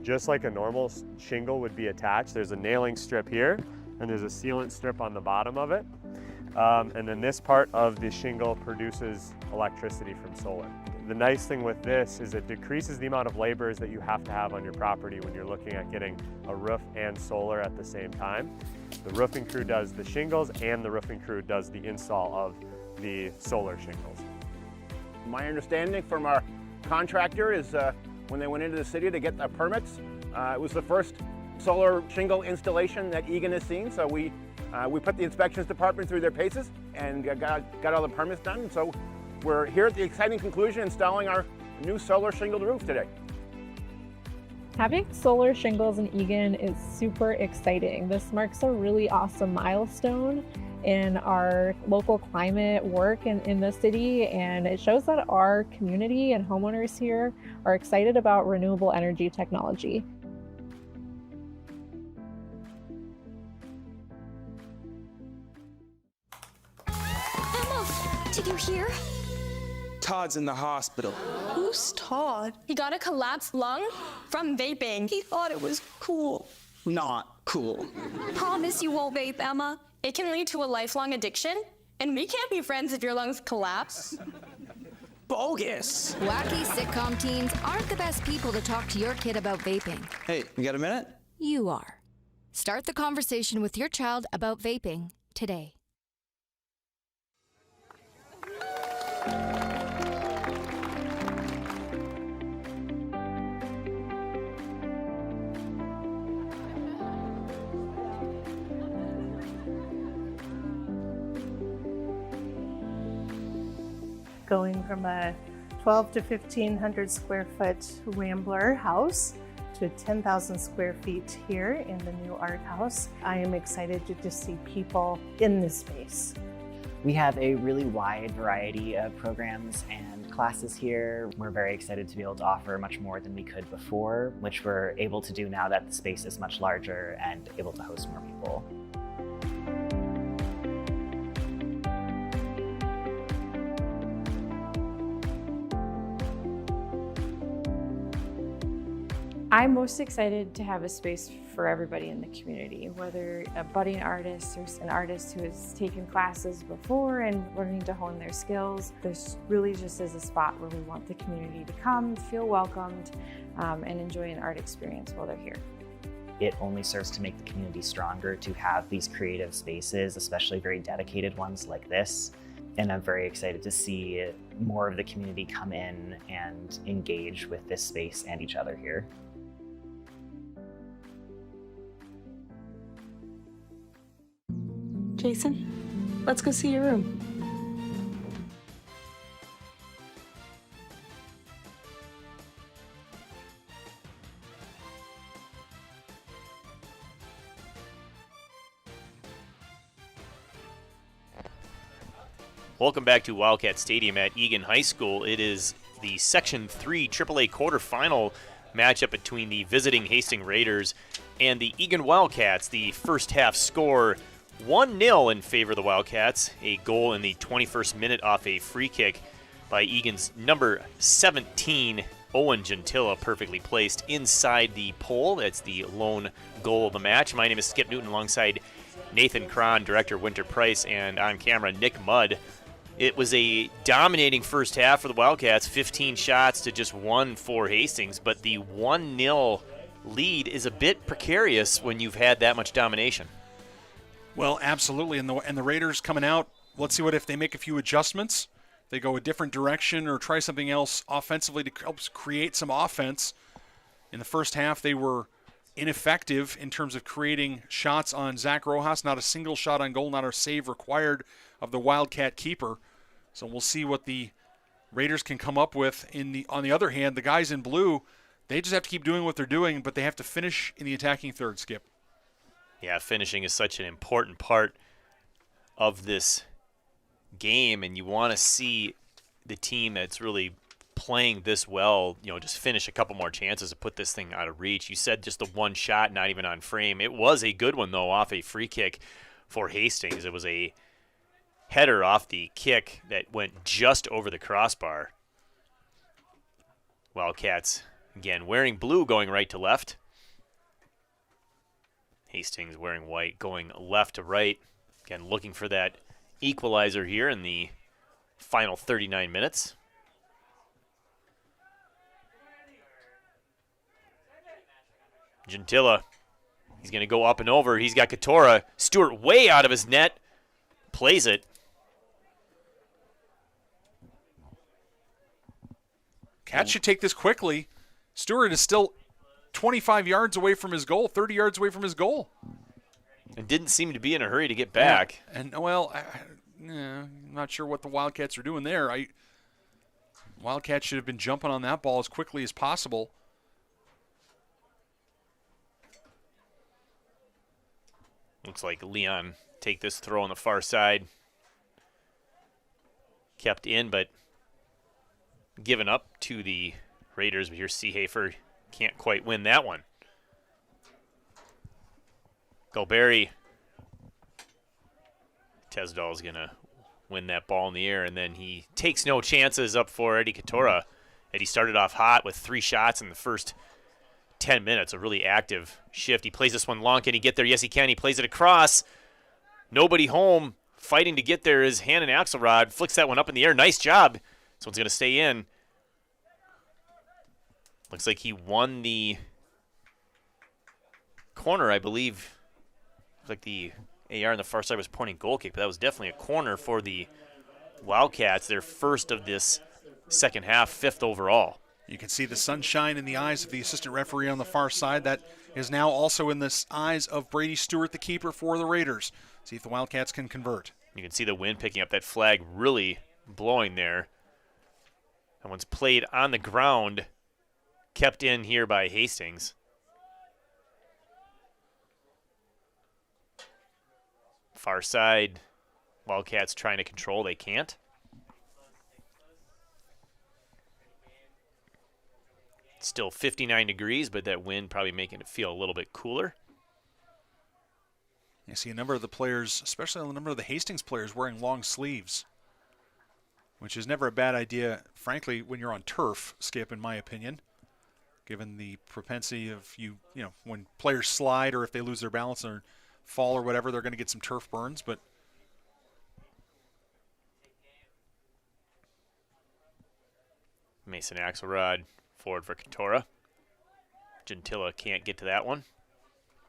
Just like a normal shingle would be attached, there's a nailing strip here and there's a sealant strip on the bottom of it. And then this part of the shingle produces electricity from solar. The nice thing with this is it decreases the amount of laborers that you have to have on your property when you're looking at getting a roof and solar at the same time. The roofing crew does the shingles and the roofing crew does the install of the solar shingles. My understanding from our contractor is when they went into the city to get the permits, it was the first solar shingle installation that Eagan has seen. So we put the inspections department through their paces and got all the permits done. So we're here at the exciting conclusion installing our new solar shingled roof today. Having solar shingles in Eagan is super exciting. This marks a really awesome milestone in our local climate work in the city, and it shows that our community and homeowners here are excited about renewable energy technology. Emma, did you hear? Todd's in the hospital. Who's Todd? He got a collapsed lung from vaping. He thought it was cool. Not cool. Promise you won't vape, Emma. It can lead to a lifelong addiction, and we can't be friends if your lungs collapse. Bogus. Wacky sitcom teens aren't the best people to talk to your kid about vaping. Hey, you got a minute? You are. Start the conversation with your child about vaping today. Going from a 12 to 1,500 square foot Rambler house to 10,000 square feet here in the new art house. I am excited to just see people in this space. We have a really wide variety of programs and classes here. We're very excited to be able to offer much more than we could before, which we're able to do now that the space is much larger and able to host more people. I'm most excited to have a space for everybody in the community, whether a budding artist or an artist who has taken classes before and learning to hone their skills. This really just is a spot where we want the community to come, feel welcomed, and enjoy an art experience while they're here. It only serves to make the community stronger to have these creative spaces, especially very dedicated ones like this. And I'm very excited to see more of the community come in and engage with this space and each other here. Jason, let's go see your room. Welcome back to Wildcat Stadium at Eagan High School. It is the Section 3 AAA Quarterfinal matchup between the visiting Hastings Raiders and the Eagan Wildcats. The first half score 1-0 in favor of the Wildcats. A goal in the 21st minute off a free kick by Eagan's number 17, Owen Gentilla, perfectly placed inside the pole. That's the lone goal of the match. My name is Skip Newton alongside Nathan Cron, Director Winter Price, and on camera Nick Mudd. It was a dominating first half for the Wildcats, 15 shots to just 1 for Hastings, but the 1-0 lead is a bit precarious when you've had that much domination. Well, absolutely, and the Raiders coming out, let's see what if they make a few adjustments, they go a different direction or try something else offensively to help create some offense. In the first half, they were ineffective in terms of creating shots on Zach Rojas, not a single shot on goal, not a save required of the Wildcat keeper. So we'll see what the Raiders can come up with. On the other hand, the guys in blue, they just have to keep doing what they're doing, but they have to finish in the attacking third, Skip. Yeah, finishing is such an important part of this game, and you want to see the team that's really playing this well, just finish a couple more chances to put this thing out of reach. You said just the one shot, not even on frame. It was a good one, though, off a free kick for Hastings. It was a header off the kick that went just over the crossbar. Wildcats, again, wearing blue going right to left. Hastings wearing white going left to right. Again, looking for that equalizer here in the final 39 minutes. Gentilla, he's going to go up and over. He's got Katora. Stewart way out of his net. Plays it. Cats should take this quickly. Stewart is still 25 yards away from his goal, 30 yards away from his goal. And didn't seem to be in a hurry to get back. Yeah. And, well, I'm not sure what the Wildcats are doing there. Wildcats should have been jumping on that ball as quickly as possible. Looks like Leon take this throw on the far side. Kept in, but given up to the Raiders. But here's Seehafer. Can't quite win that one. Golberry. Tesdall's going to win that ball in the air, and then he takes no chances up for Eddie Katora. Eddie started off hot with 3 shots in the first 10 minutes, a really active shift. He plays this one long. Can he get there? Yes, he can. He plays it across. Nobody home. Fighting to get there is Hannon Axelrod. Flicks that one up in the air. Nice job. This one's going to stay in. Looks like he won the corner, I believe. Looks like the AR on the far side was pointing goal kick, but that was definitely a corner for the Wildcats. Their first of this second half, 5th overall. You can see the sunshine in the eyes of the assistant referee on the far side. That is now also in the eyes of Brady Stewart, the keeper for the Raiders. See if the Wildcats can convert. You can see the wind picking up that flag, really blowing there. That one's played on the ground, kept in here by Hastings. Far side, Wildcats trying to control. They can't. Still 59 degrees, but that wind probably making it feel a little bit cooler. You see a number of the players, especially a number of the Hastings players, wearing long sleeves, which is never a bad idea, frankly, when you're on turf, Skip, in my opinion. given the propensity of when players slide or if they lose their balance or fall or whatever, they're going to get some turf burns. But Mason Axelrod forward for Katora. Gentilla can't get to that one.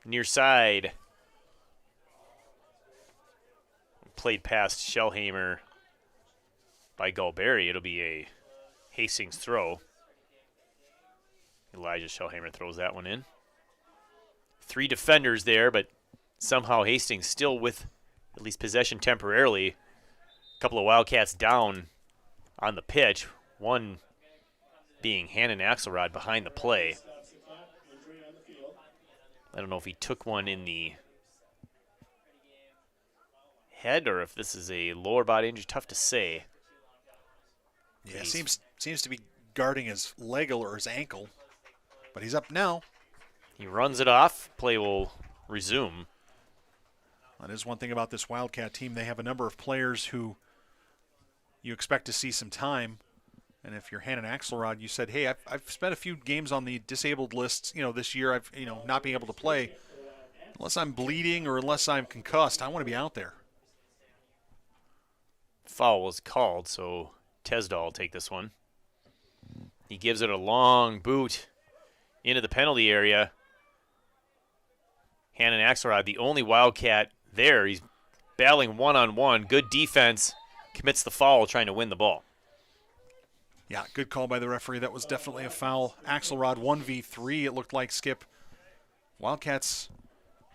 Near side. Played past Shellhammer by Galberry. It'll be a Hastings throw. Elijah Shellhammer throws that one in. 3 defenders there, but somehow Hastings still with at least possession temporarily. A couple of Wildcats down on the pitch. One being Hannon Axelrod behind the play. I don't know if he took one in the head or if this is a lower body injury. Tough to say. Yeah, seems to be guarding his leg or his ankle, but he's up now. He runs it off. Play will resume. That is one thing about this Wildcat team. They have a number of players who you expect to see some time. And if you're Hannon Axelrod, you said, hey, I've spent a few games on the disabled list, this year. I've, not being able to play. Unless I'm bleeding or unless I'm concussed, I want to be out there. Foul was called, so Tesdall will take this one. He gives it a long boot into the penalty area. Hannon Axelrod, the only Wildcat there. He's battling one-on-one. Good defense. Commits the foul trying to win the ball. Yeah, good call by the referee. That was definitely a foul. Axelrod 1v3, it looked like, Skip. Wildcats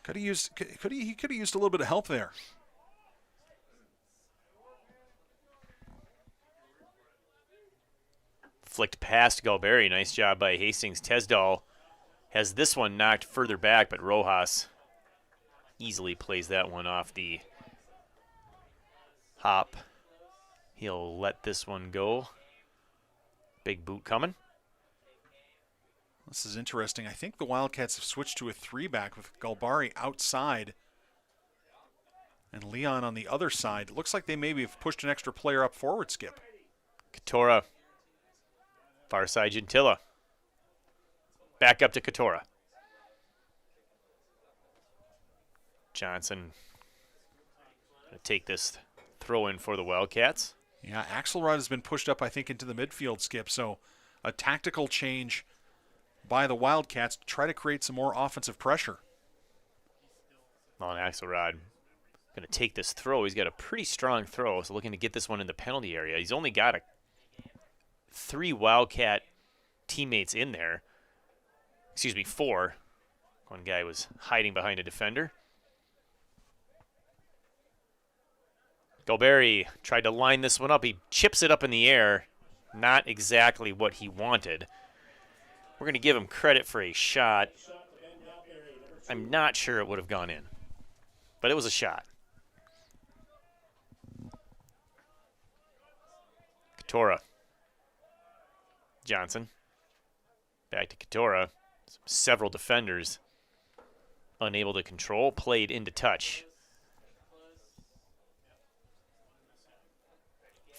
could have used a little bit of help there. Flicked past Galberry. Nice job by Hastings. Tesdall has this one knocked further back, but Rojas easily plays that one off the hop. He'll let this one go. Big boot coming. This is interesting. I think the Wildcats have switched to a 3-back with Galbari outside and Leon on the other side. It looks like they maybe have pushed an extra player up forward, Skip. Katora. Far side Gentilla. Back up to Katora. Johnson going to take this throw in for the Wildcats. Yeah, Axelrod has been pushed up, I think, into the midfield, Skip. So a tactical change by the Wildcats to try to create some more offensive pressure. On Axelrod going to take this throw. He's got a pretty strong throw, so looking to get this one in the penalty area. He's only got 3 Wildcat teammates in there. Excuse me, 4. One guy was hiding behind a defender. Galberry tried to line this one up. He chips it up in the air. Not exactly what he wanted. We're going to give him credit for a shot. I'm not sure it would have gone in, but it was a shot. Katora. Johnson. Back to Katora. Several defenders unable to control. Played into touch.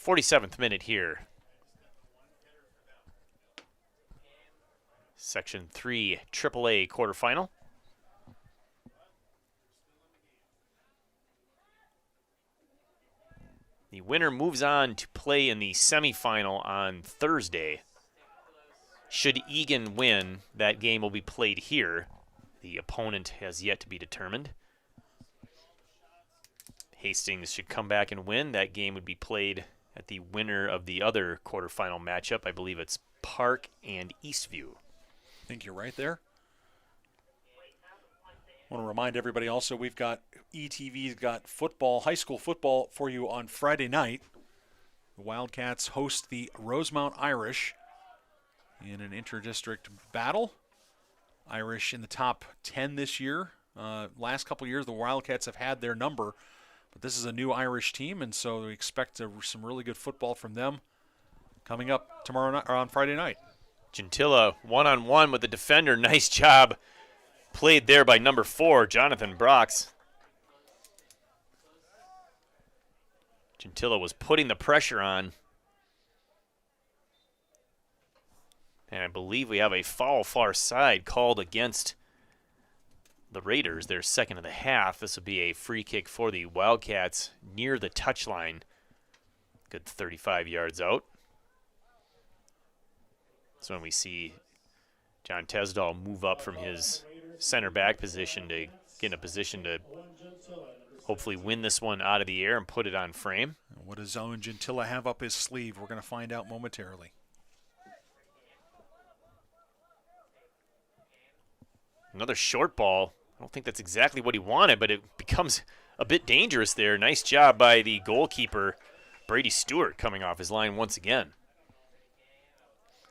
47th minute here. Section 3 AAA quarterfinal. The winner moves on to play in the semifinal on Thursday. Should Eagan win, that game will be played here. The opponent has yet to be determined. Hastings should come back and win. That game would be played at the winner of the other quarterfinal matchup. I believe it's Park and Eastview. I think you're right there. I want to remind everybody also we've got ETV's got football, high school football for you on Friday night. The Wildcats host the Rosemount Irish in an inter-district battle. Irish in the top 10 this year. Last couple years, the Wildcats have had their number, but this is a new Irish team, and so we expect some really good football from them coming up tomorrow night or on Friday night. Gentilla one-on-one with the defender. Nice job played there by number 4, Jonathan Brox. Gentilla was putting the pressure on. And I believe we have a foul far side called against the Raiders. Their second of the half. This will be a free kick for the Wildcats near the touchline. Good 35 yards out. So when we see John Tesdall move up from his center back position to get in a position to hopefully win this one out of the air and put it on frame. What does Owen Gentilla have up his sleeve? We're going to find out momentarily. Another short ball. I don't think that's exactly what he wanted, but it becomes a bit dangerous there. Nice job by the goalkeeper, Brady Stewart, coming off his line once again.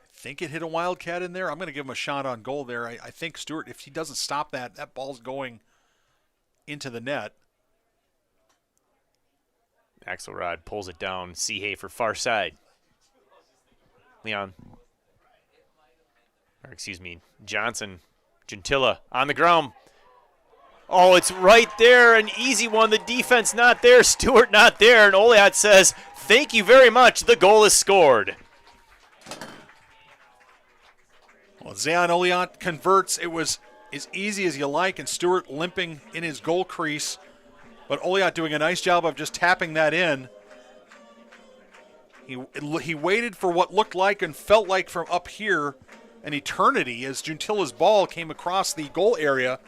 I think it hit a Wildcat in there. I'm going to give him a shot on goal there. I think Stewart, if he doesn't stop that ball's going into the net. Axelrod pulls it down. Seehafer far side. Johnson. Gentilla on the ground. Oh, it's right there. An easy one. The defense not there. Stewart not there. And Oliat says, thank you very much. The goal is scored. Well, Zayan Oliat converts. It was as easy as you like, and Stewart limping in his goal crease. But Oliat doing a nice job of just tapping that in. He waited for what looked like and felt like from up here an eternity as Gentilla's ball came across the goal area.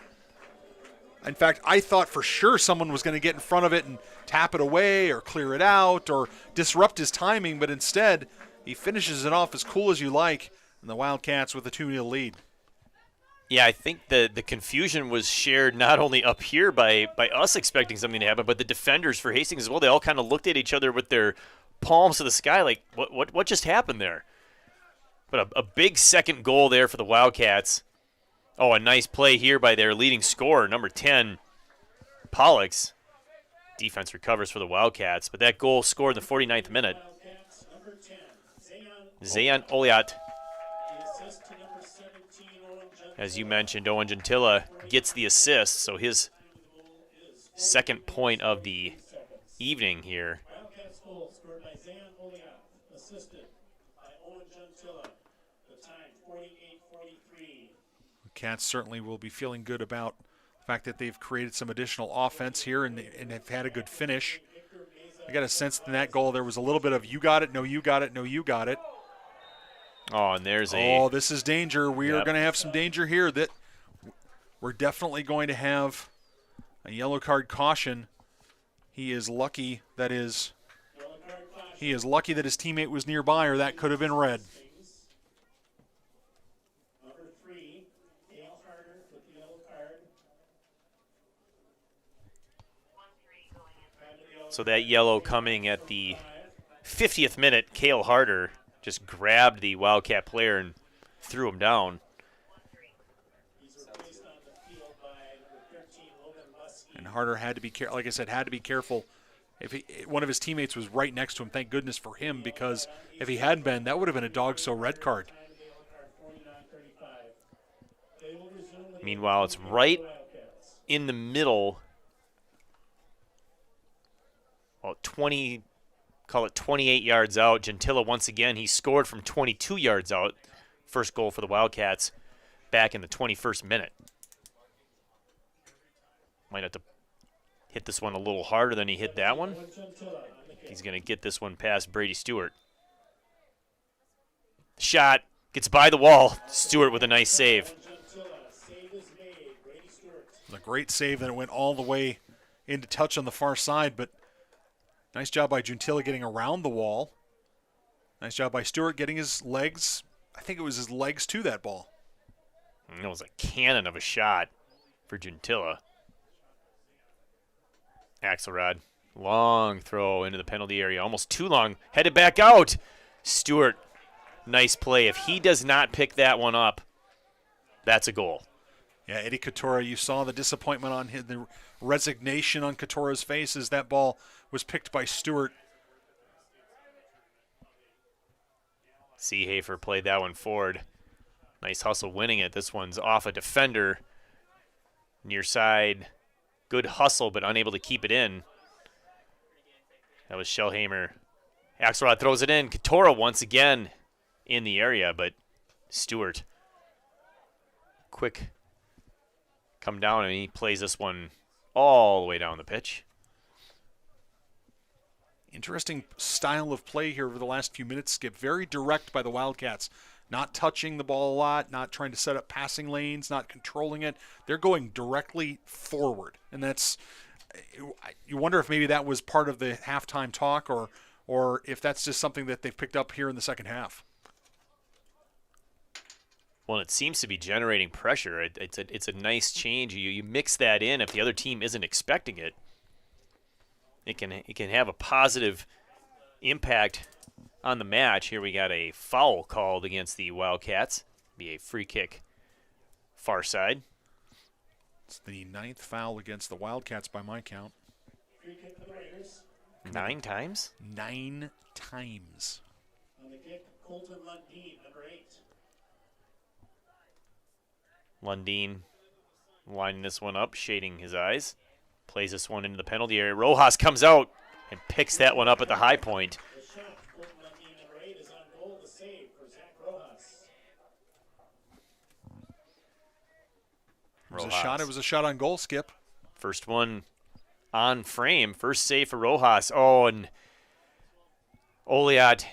In fact, I thought for sure someone was going to get in front of it and tap it away or clear it out or disrupt his timing, but instead he finishes it off as cool as you like, and the Wildcats with a 2-0 lead. Yeah, I think the confusion was shared not only up here by us expecting something to happen, but the defenders for Hastings as well. They all kind of looked at each other with their palms to the sky like, what just happened there? But a big second goal there for the Wildcats. Oh, a nice play here by their leading scorer, number 10, Pollux. Defense recovers for the Wildcats, but that goal scored in the 49th minute. Zayan Oliat. As you mentioned, Owen Gentilla gets the assist, so his second point of the evening here. Wildcats goal scored by Zayan Oliat, assisted by Owen Gentilla. The time 48-43. Cats certainly will be feeling good about the fact that they've created some additional offense here and have had a good finish. I got a sense in that goal there was a little bit of you got it, no you got it, no you got it. Oh, and there's this is danger. We are going to have some danger here. That we're definitely going to have a yellow card caution. He is lucky that his teammate was nearby, or that could have been red. Number 3, Dale Harder with the yellow card. So that yellow coming at the 50th minute. Cale Harder just grabbed the Wildcat player and threw him down. And Harder had to be careful. Like I said, had to be careful. If one of his teammates was right next to him, thank goodness for him, because if he hadn't been, that would have been a dog-so red card. Meanwhile, it's right in the middle. Well, 28 yards out. Gentilla, once again, he scored from 22 yards out. First goal for the Wildcats back in the 21st minute. Might have to hit this one a little harder than he hit that one. He's going to get this one past Brady Stewart. Shot, gets by the wall. Stewart with a nice save. A great save, and it went all the way into touch on the far side, but nice job by Gentilla getting around the wall. Nice job by Stewart getting his legs. I think it was his legs to that ball. And it was a cannon of a shot for Gentilla. Axelrod, long throw into the penalty area, almost too long, headed back out. Stewart, nice play. If he does not pick that one up, that's a goal. Yeah, Eddie Katora, you saw the disappointment on his, the resignation on Katora's face as that ball was picked by Stewart. Seehafer played that one forward. Nice hustle winning it. This one's off a defender. Near side. Good hustle, but unable to keep it in. That was Shellhammer. Axelrod throws it in. Katora once again in the area, but Stewart. Quick come down, and he plays this one all the way down the pitch. Interesting style of play here over the last few minutes, Skip. Very direct by the Wildcats. Not touching the ball a lot, not trying to set up passing lanes, not controlling it. They're going directly forward. And that's, you wonder if maybe that was part of the halftime talk or if that's just something that they've picked up here in the second half. Well, it seems to be generating pressure. It's a nice change. You mix that in if the other team isn't expecting it. It can have a positive impact on the match. Here we got a foul called against the Wildcats. Be a free kick far side. It's the 9th foul against the Wildcats by my count. Free kick for the Raiders. 9 times? 9 times. On the kick, Colton Lundeen, number 8. Lundeen lining this one up, shading his eyes. Plays this one into the penalty area. Rojas comes out and picks that one up at the high point. The shot, Colton Lundeen, number 8, is on goal. The save for Zach Rojas. It was a shot on goal, Skip. First one on frame. First save for Rojas. Oh, and Oliat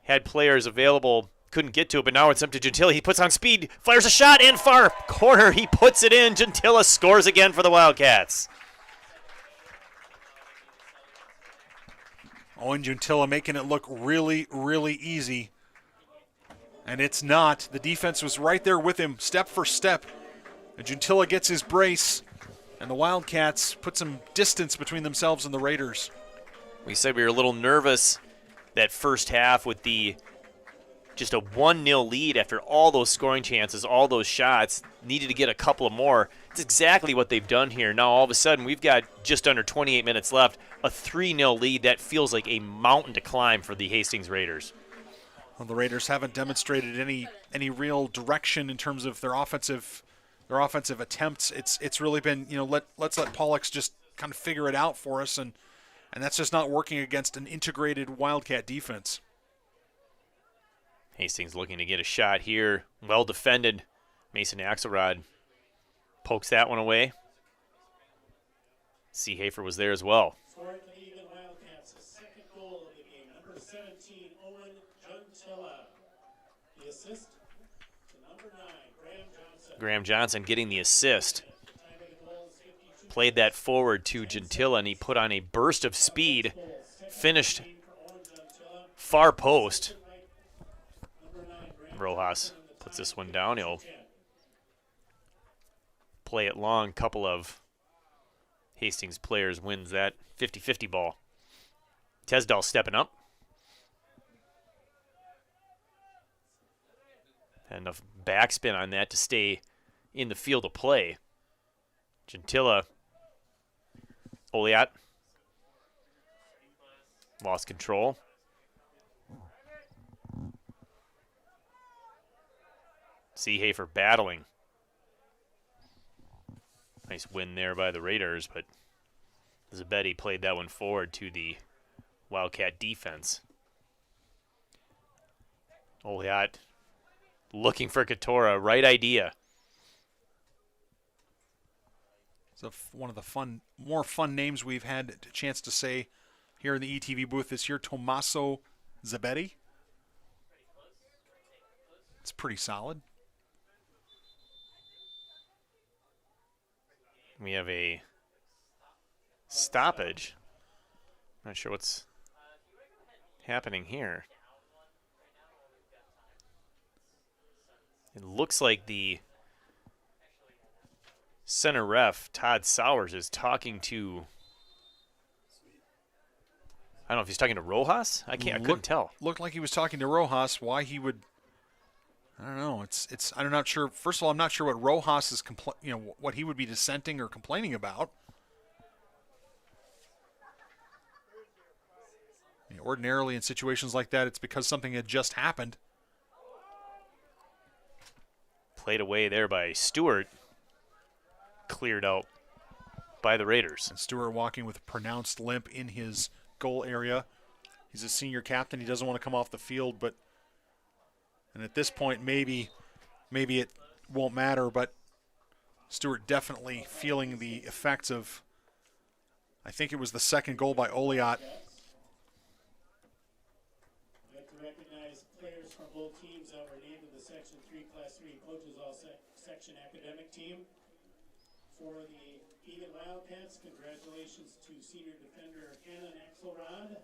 had players available. Couldn't get to it, but now it's up to Gentilla. He puts on speed, fires a shot in far corner. He puts it in. Gentilla scores again for the Wildcats. Owen Gentilla making it look really, really easy. And it's not. The defense was right there with him, step for step. And Gentilla gets his brace, and the Wildcats put some distance between themselves and the Raiders. We said we were a little nervous that first half with just a 1-0 lead after all those scoring chances, all those shots, needed to get a couple of more. It's exactly what they've done here. Now all of a sudden we've got just under 28 minutes left, a 3-0 lead. That feels like a mountain to climb for the Hastings Raiders. Well, the Raiders haven't demonstrated any real direction in terms of their offensive attempts. It's really been, let's let Pollux just kind of figure it out for us, and that's just not working against an integrated Wildcat defense. Hastings looking to get a shot here. Well defended. Mason Axelrod pokes that one away. Seehafer was there as well. Scoring for the Eagan Wildcats, his second goal of the game. Number 17, Owen Gentilla. The assist to number 9, Graham Johnson. Graham Johnson getting the assist. Played that forward to Gentilla, and he put on a burst of speed. Finished far post. Rojas puts this one down. He'll play it long. Couple of Hastings players wins that 50-50 ball. Tesdall stepping up. Had enough backspin on that to stay in the field of play. Gentilla, Oliat lost control. Seehafer battling. Nice win there by the Raiders, but Zabetti played that one forward to the Wildcat defense. Oliat looking for Katora. Right idea. So one of the more fun names we've had a chance to say here in the ETV booth this year, Tommaso Zabetti. It's pretty solid. We have a stoppage. Not sure what's happening here. It looks like the center ref, Todd Sowers, is talking to, I don't know if he's talking to Rojas. I couldn't tell. Looked like he was talking to Rojas. Why he would, I don't know. I'm not sure. First of all, I'm not sure what Rojas is what he would be dissenting or complaining about. Ordinarily in situations like that, it's because something had just happened. Played away there by Stewart. Cleared out by the Raiders. And Stewart walking with a pronounced limp in his goal area. He's a senior captain. He doesn't want to come off the field, but And at this point, maybe it won't matter, but Stewart definitely feeling the effects of, I think it was the second goal by Oliot. I'd like to recognize players from both teams that were named in the Section 3 Class 3 Coaches All-Section Academic Team. For the Eagan Wildcats, congratulations to senior defender Hannon Axelrod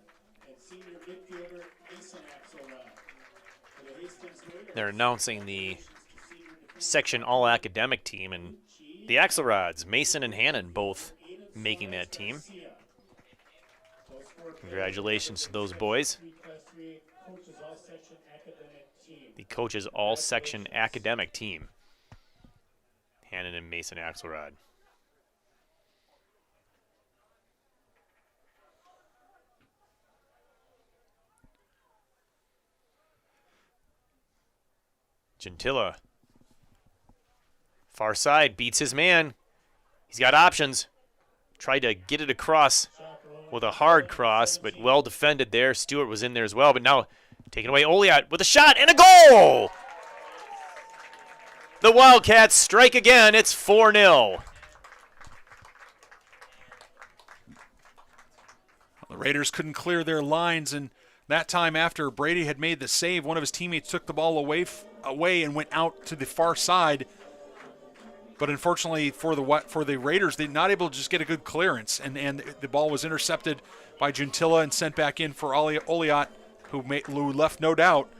and senior midfielder Mason Axelrod. For the Hastings Raiders, They're announcing the section all-academic team, and the Axelrods, Mason and Hannon, both making that team. Congratulations to those boys. The coaches all-section academic team. Hannon and Mason Axelrod. Gentilla. Far side, beats his man. He's got options. Tried to get it across with a hard cross, but well defended there. Stewart was in there as well, but now taken away Oliot with a shot and a goal! The Wildcats strike again. It's 4-0. The Raiders couldn't clear their lines, and that time after Brady had made the save, one of his teammates took the ball away and went out to the far side. But unfortunately for the Raiders, they're not able to just get a good clearance, and the ball was intercepted by Gentilla and sent back in for Oliot, who left no doubt.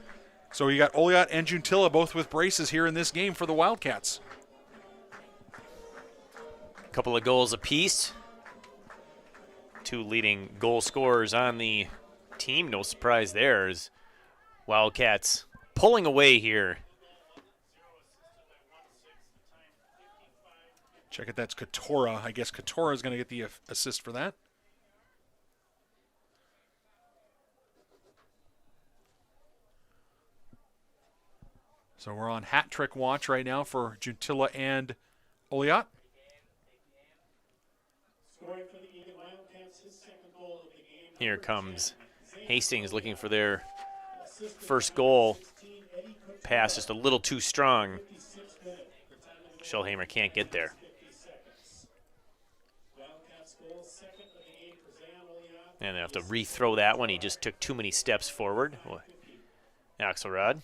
So you got Oliot and Gentilla both with braces here in this game for the Wildcats. A couple of goals apiece. Two leading goal scorers on the team. No surprise there as Wildcats pulling away here. Check it, that's Katora. I guess Katora is going to get the assist for that. So we're on hat trick watch right now for Gentilla and Oliot. Here comes Hastings looking for their first goal. Pass just a little too strong. Schellhammer can't get there. And they have to rethrow that one. He just took too many steps forward. Axelrod.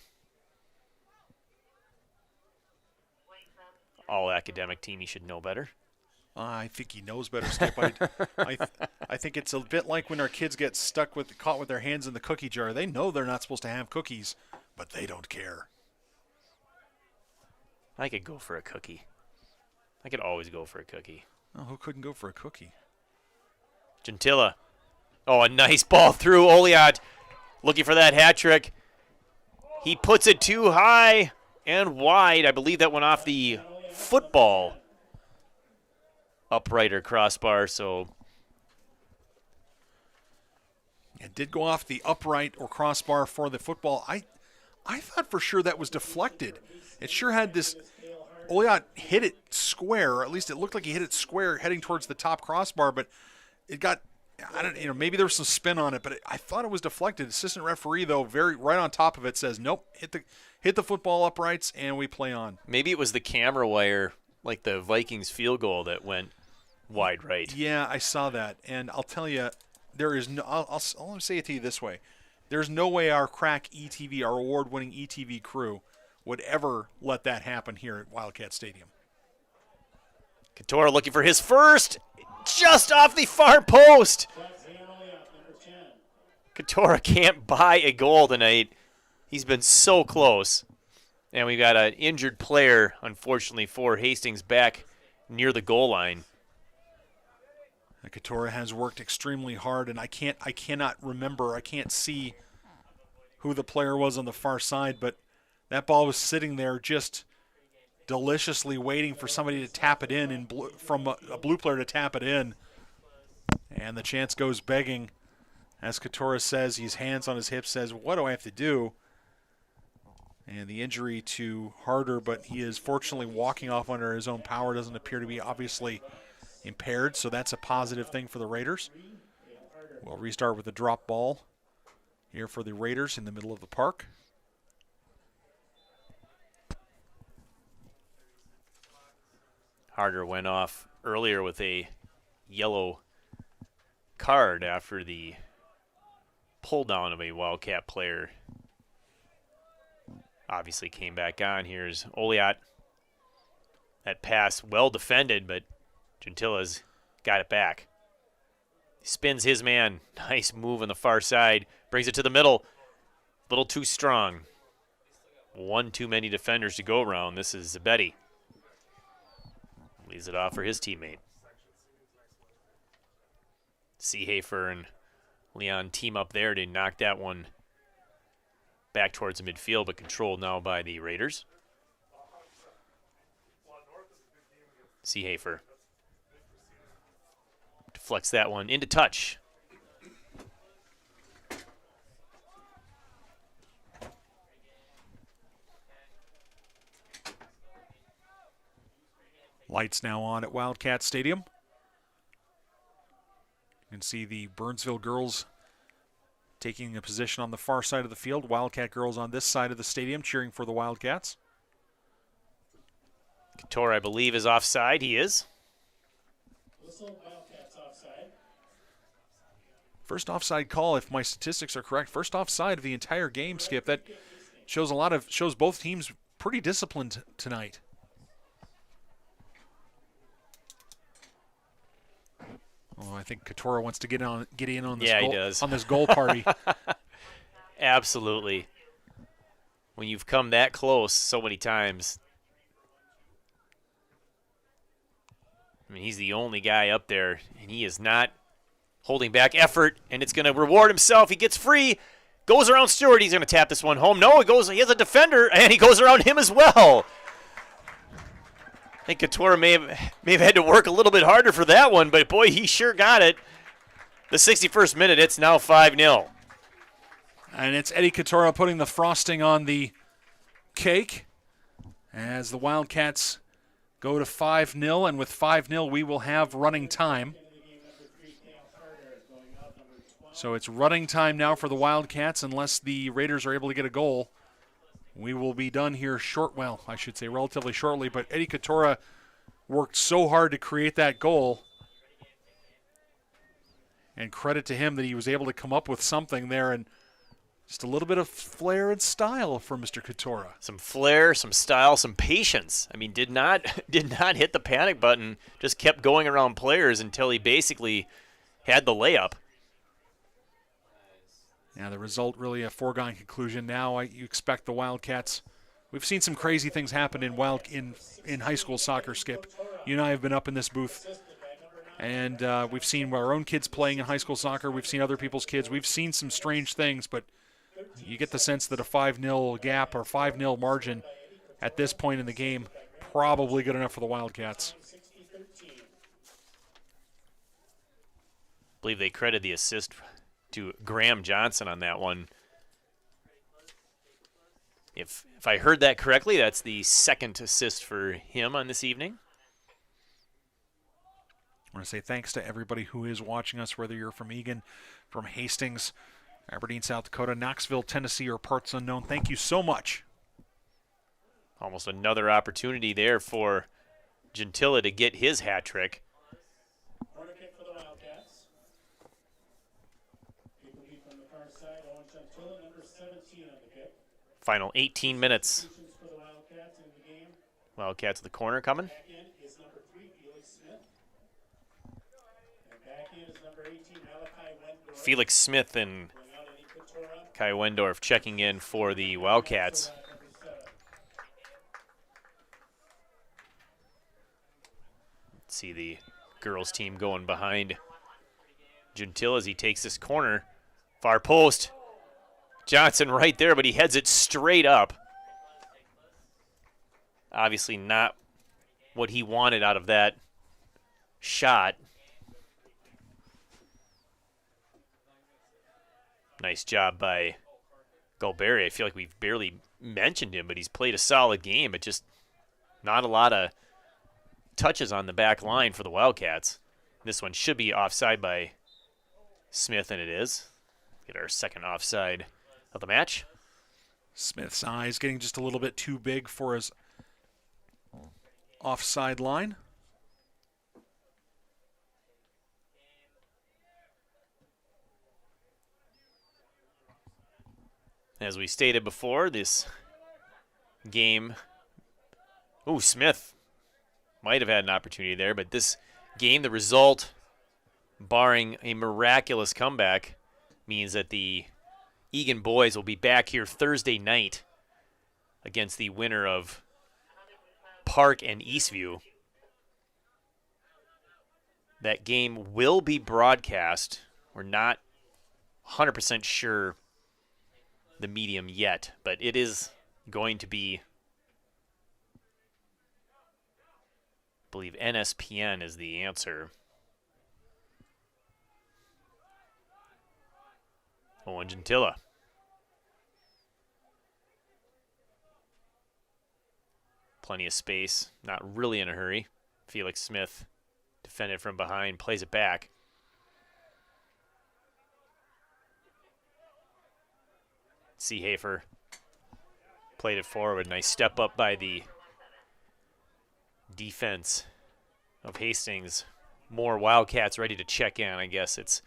All academic team, he should know better. I think he knows better, Skip. I think it's a bit like when our kids get caught with their hands in the cookie jar. They know they're not supposed to have cookies, but they don't care. I could go for a cookie. I could always go for a cookie. Oh, who couldn't go for a cookie? Gentilla. Oh, a nice ball through. Oliot looking for that hat trick. He puts it too high and wide. I believe that went off the football upright or crossbar, so it did go off the upright or crossbar for the football. I thought for sure that was deflected. It sure had this. Oliot hit it square, or at least it looked like he hit it square heading towards the top crossbar, but it got, maybe there was some spin on it, but I thought it was deflected. Assistant referee, though, very right on top of it, says, nope, hit the football uprights, and we play on. Maybe it was the camera wire, like the Vikings field goal that went wide right. Yeah, I saw that, and I'll tell you, there is no. I'll say it to you this way: there's no way our crack ETV, our award-winning ETV crew, would ever let that happen here at Wildcat Stadium. Katora looking for his first, just off the far post. Katora can't buy a goal tonight. He's been so close. And we've got an injured player, unfortunately, for Hastings back near the goal line. Katora has worked extremely hard, and I cannot remember, I can't see who the player was on the far side, but that ball was sitting there just deliciously waiting for somebody to tap it in, and from a blue player to tap it in. And the chance goes begging. As Katora says, his hands on his hips, says, what do I have to do? And the injury to Harder, but he is fortunately walking off under his own power, doesn't appear to be obviously impaired, so that's a positive thing for the Raiders. We'll restart with a drop ball here for the Raiders in the middle of the park. Harder went off earlier with a yellow card after the pull down of a Wildcat player. Obviously came back on. Here's Oliat. That pass well defended, but Gentilla's got it back. Spins his man. Nice move on the far side. Brings it to the middle. Little too strong. One too many defenders to go around. This is Zabetti. Leaves it off for his teammate. Seehafer and Leon team up there to knock that one back towards the midfield, but controlled now by the Raiders. Seehafer deflects that one into touch. Lights now on at Wildcat Stadium. You can see the Burnsville girls taking a position on the far side of the field. Wildcat girls on this side of the stadium cheering for the Wildcats. Couture, I believe, is offside. He is. Wildcats offside. First offside call, if my statistics are correct. First offside of the entire game, Skip. That shows both teams pretty disciplined tonight. Oh, I think Couture wants to get in on this he does. on this goal party. Absolutely. When you've come that close so many times, I mean, he's the only guy up there, and he is not holding back effort, and it's going to reward himself. He gets free, goes around Stewart. He's going to tap this one home. No, he has a defender, and he goes around him as well. I think Couture may have had to work a little bit harder for that one, but boy, he sure got it. The 61st minute, it's now 5-0. And it's Eddie Couture putting the frosting on the cake as the Wildcats go to 5-0, and with 5-0 we will have running time. So it's running time now for the Wildcats unless the Raiders are able to get a goal. We will be done here relatively shortly, but Eddie Couture worked so hard to create that goal. And credit to him that he was able to come up with something there, and just a little bit of flair and style for Mr. Couture. Some flair, some style, some patience. I mean, did not hit the panic button, just kept going around players until he basically had the layup. Yeah, the result really a foregone conclusion. Now you expect the Wildcats. We've seen some crazy things happen in high school soccer, Skip. You and I have been up in this booth, and we've seen our own kids playing in high school soccer. We've seen other people's kids. We've seen some strange things, but you get the sense that a 5-0 gap or 5-0 margin at this point in the game probably good enough for the Wildcats. I believe they credit the assist to Graham Johnson on that one. If I heard that correctly, that's the second assist for him on this evening. I want to say thanks to everybody who is watching us, whether you're from Eagan, from Hastings, Aberdeen, South Dakota, Knoxville, Tennessee, or parts unknown. Thank you so much. Almost another opportunity there for Gentilla to get his hat trick. Corner kick for the Wildcats. People lead from the far side. Owen Gentilla, number 17 on the kick. Final 18 minutes. For the Wildcats in the game. Wildcats at the corner coming. Back in is number 3, Felix Smith. And back in is number 18, Malachi Wendorf. Felix Smith and Kai Wendorf checking in for the Wildcats. Let's see the girls team going behind Gentilla as he takes this corner. Far post. Johnson right there, but he heads it straight up. Obviously not what he wanted out of that shot. Nice job by Galberry. I feel like we've barely mentioned him, but he's played a solid game, but just not a lot of touches on the back line for the Wildcats. This one should be offside by Smith, and it is. Get our second offside of the match. Smith's eyes getting just a little bit too big for his offside line. As we stated before, this game, Smith might have had an opportunity there, but this game, the result, barring a miraculous comeback, means that the Eagan boys will be back here Thursday night against the winner of Park and Eastview. That game will be broadcast. We're not 100% sure the medium yet, but it is going to be, I believe NSPN is the answer. Owen Gentilla. Plenty of space, not really in a hurry. Felix Smith defended from behind, plays it back. Seehafer played it forward. Nice step up by the defense of Hastings. More Wildcats ready to check in. I guess it's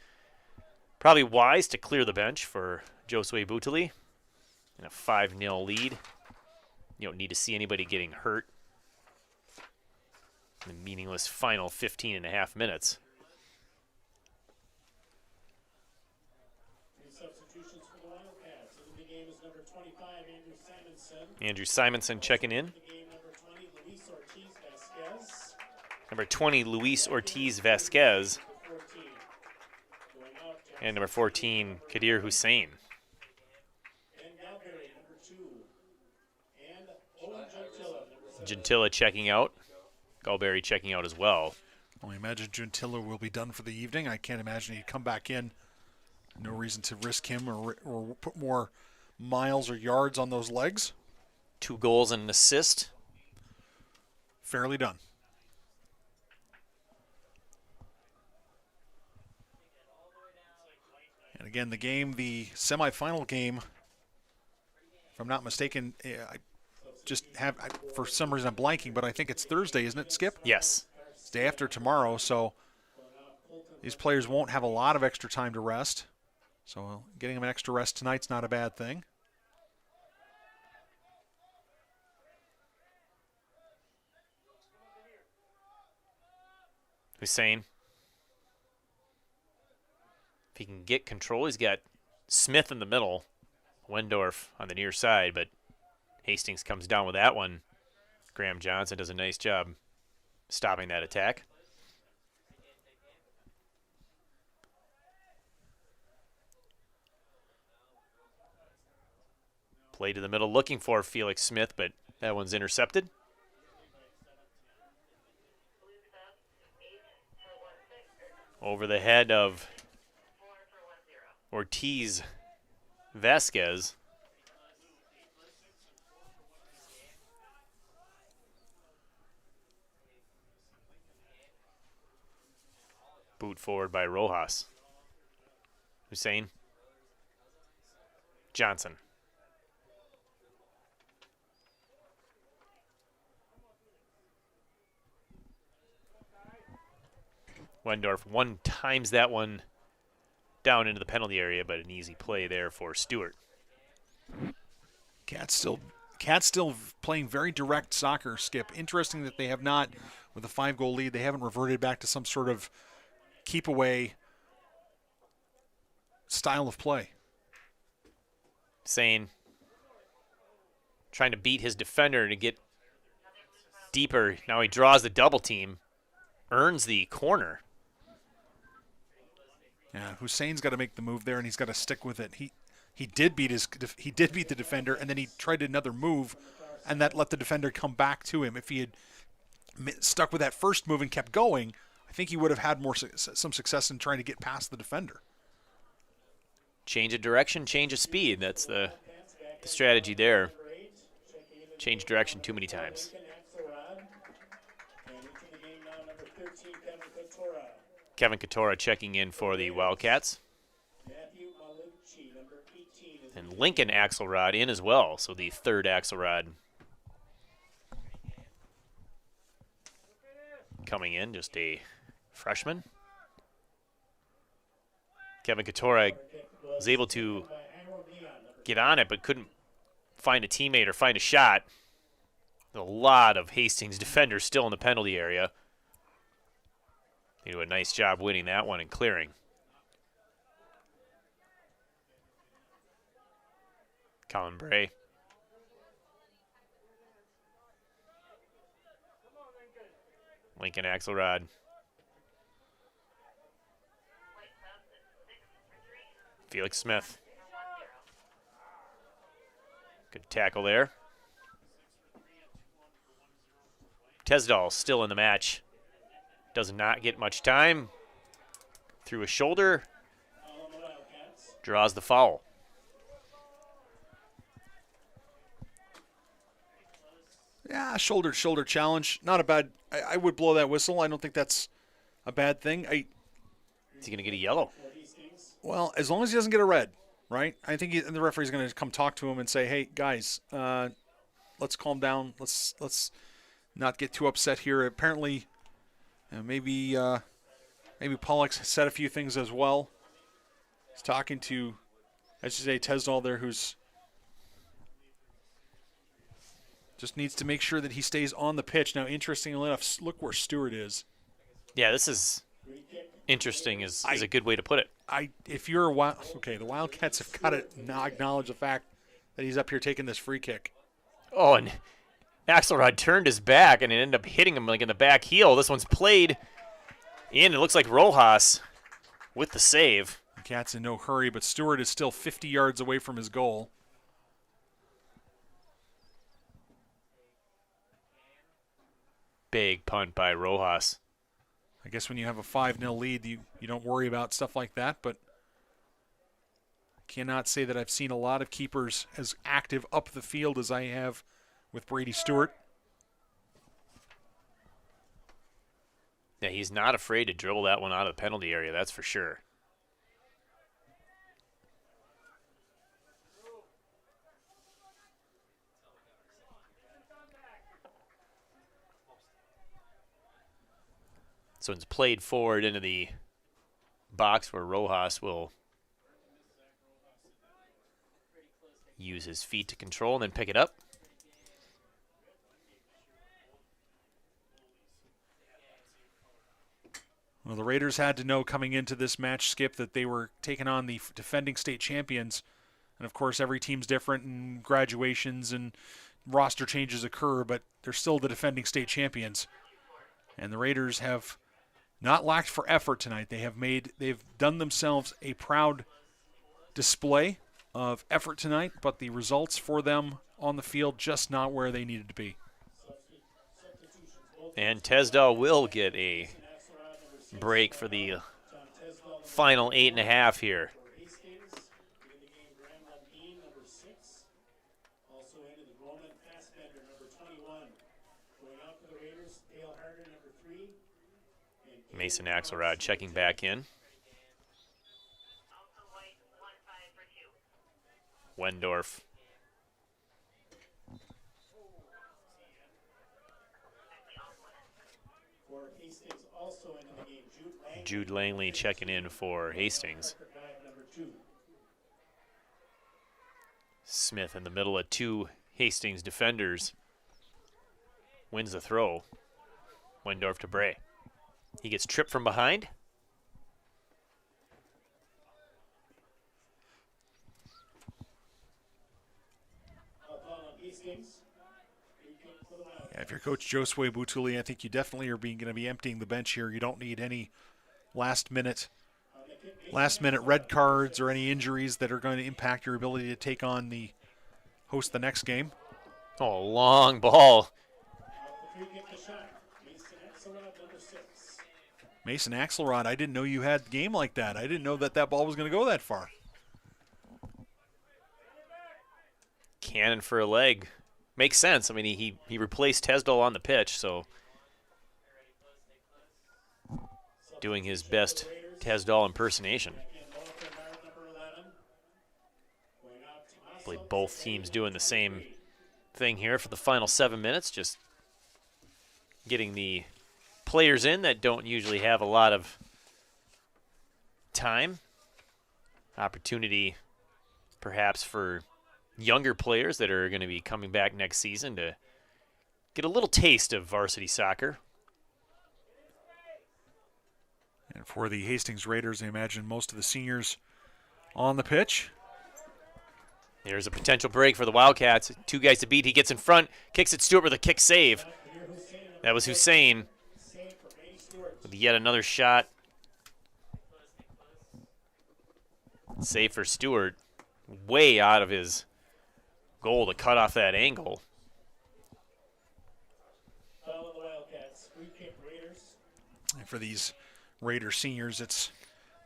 probably wise to clear the bench for Josue Butali in a 5-0 lead. You don't need to see anybody getting hurt in the meaningless final 15 and a half minutes. Substitutions for the Wildcats. In the game is number 25, Andrew Simonson. Andrew Simonson checking in. Number 20, Luis Ortiz Vasquez. And number 14, Kadir Hussein. Gentilla checking out. Galberry checking out as well. I imagine Gentilla will be done for the evening. I can't imagine he'd come back in. No reason to risk him or put more miles or yards on those legs. 2 goals and an assist. Fairly done. And again, the game, the semifinal game, if I'm not mistaken, for some reason I'm blanking, but I think it's Thursday, isn't it, Skip? Yes. It's day after tomorrow, so these players won't have a lot of extra time to rest. So getting them an extra rest tonight's not a bad thing. Hussein. If he can get control, he's got Smith in the middle, Wendorf on the near side, but Hastings comes down with that one. Graham Johnson does a nice job stopping that attack. Play to the middle looking for Felix Smith, but that one's intercepted. Over the head of Ortiz Vasquez. Boot forward by Rojas. Hussein. Johnson. Wendorf one times that one down into the penalty area, but an easy play there for Stewart. Cats still playing very direct soccer, Skip. Interesting that they have not, with a 5-goal lead, they haven't reverted back to some sort of keep away style of play. Trying to beat his defender to get deeper. Now he draws the double team, earns the corner. Yeah, Hussein's got to make the move there, and he's got to stick with it. He did beat the defender, and then he tried another move, and that let the defender come back to him. If he had stuck with that first move and kept going, I think he would have had some success in trying to get past the defender. Change of direction, change of speed. That's the strategy there. Change direction too many times. Kevin Katora checking in for the Wildcats. And Lincoln Axelrod in as well, so the third Axelrod coming in, just a freshman. Kevin Katora was able to get on it, but couldn't find a teammate or find a shot. A lot of Hastings defenders still in the penalty area. They do a nice job winning that one and clearing. Colin Bray. Lincoln Axelrod. Felix Smith. Good tackle there. Tesdall still in the match. Does not get much time. Through a shoulder. Draws the foul. Yeah, shoulder challenge. Not a bad. I would blow that whistle. I don't think that's a bad thing. Is he going to get a yellow? Well, as long as he doesn't get a red, right? I think the referee's going to come talk to him and say, "Hey, guys, let's calm down. Let's not get too upset here." Apparently, maybe Pollock said a few things as well. He's talking to, as you say, Tesdall there, who's just needs to make sure that he stays on the pitch. Now, interestingly enough, look where Stewart is. Yeah, this is interesting is a good way to put it. If you're the Wildcats have got to acknowledge the fact that he's up here taking this free kick. Oh, and Axelrod turned his back and it ended up hitting him like in the back heel. This one's played in. It looks like Rojas with the save. The Cats in no hurry, but Stewart is still 50 yards away from his goal. Big punt by Rojas. I guess when you have a 5-0 lead, you don't worry about stuff like that, but cannot say that I've seen a lot of keepers as active up the field as I have with Brady Stewart. Yeah, he's not afraid to dribble that one out of the penalty area, that's for sure. So it's played forward into the box where Rojas will use his feet to control and then pick it up. Well, the Raiders had to know coming into this match, Skip, that they were taking on the defending state champions. And, of course, every team's different and graduations and roster changes occur, but they're still the defending state champions. And the Raiders have not lacked for effort tonight. They've done themselves a proud display of effort tonight, but the results for them on the field just not where they needed to be. And Tesdall will get a break for the final 8.5 here. Mason Axelrod checking back in. Wendorf. Jude Langley checking in for Hastings. Smith in the middle of two Hastings defenders. Wins the throw. Wendorf to Bray. He gets tripped from behind. Yeah, if you're Coach Josue Butuli, I think you definitely are going to be emptying the bench here. You don't need any last minute red cards or any injuries that are going to impact your ability to take on host the next game. Oh, long ball. Mason Axelrod, I didn't know you had a game like that. I didn't know that ball was going to go that far. Cannon for a leg. Makes sense. I mean, he replaced Tesdall on the pitch, so doing his best Tesdall impersonation. I believe both teams doing the same thing here for the final 7 minutes, just getting the players in that don't usually have a lot of time. Opportunity perhaps for younger players that are going to be coming back next season to get a little taste of varsity soccer. And for the Hastings Raiders, I imagine most of the seniors on the pitch. There's a potential break for the Wildcats. 2 guys to beat. He gets in front, kicks it Stewart with a kick save. That was Hussein with yet another shot. Save for Stewart. Way out of his goal to cut off that angle. And for these Raider seniors, it's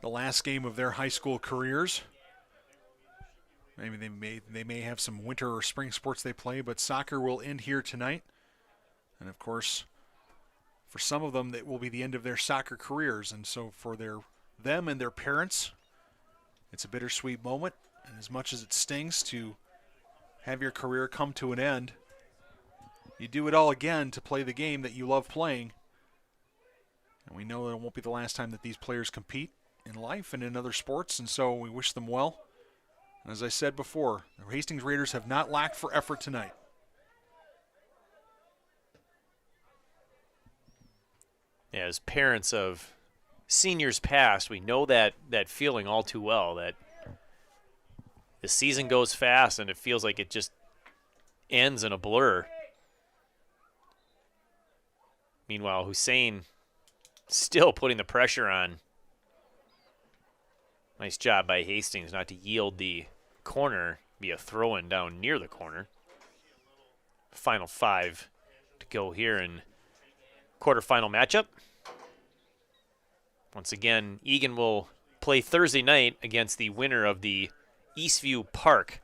the last game of their high school careers. Maybe they may have some winter or spring sports they play, but soccer will end here tonight. And of course, for some of them, it will be the end of their soccer careers. And so for them and their parents, it's a bittersweet moment. And as much as it stings to have your career come to an end, you do it all again to play the game that you love playing. And we know that it won't be the last time that these players compete in life and in other sports, and so we wish them well. And as I said before, the Hastings Raiders have not lacked for effort tonight. As parents of seniors past, we know that feeling all too well, that the season goes fast and it feels like it just ends in a blur. Meanwhile, Hussein still putting the pressure on. Nice job by Hastings not to yield the corner, be a throw-in down near the corner. Final 5 to go here in quarterfinal matchup. Once again, Eagan will play Thursday night against the winner of the Eastview Park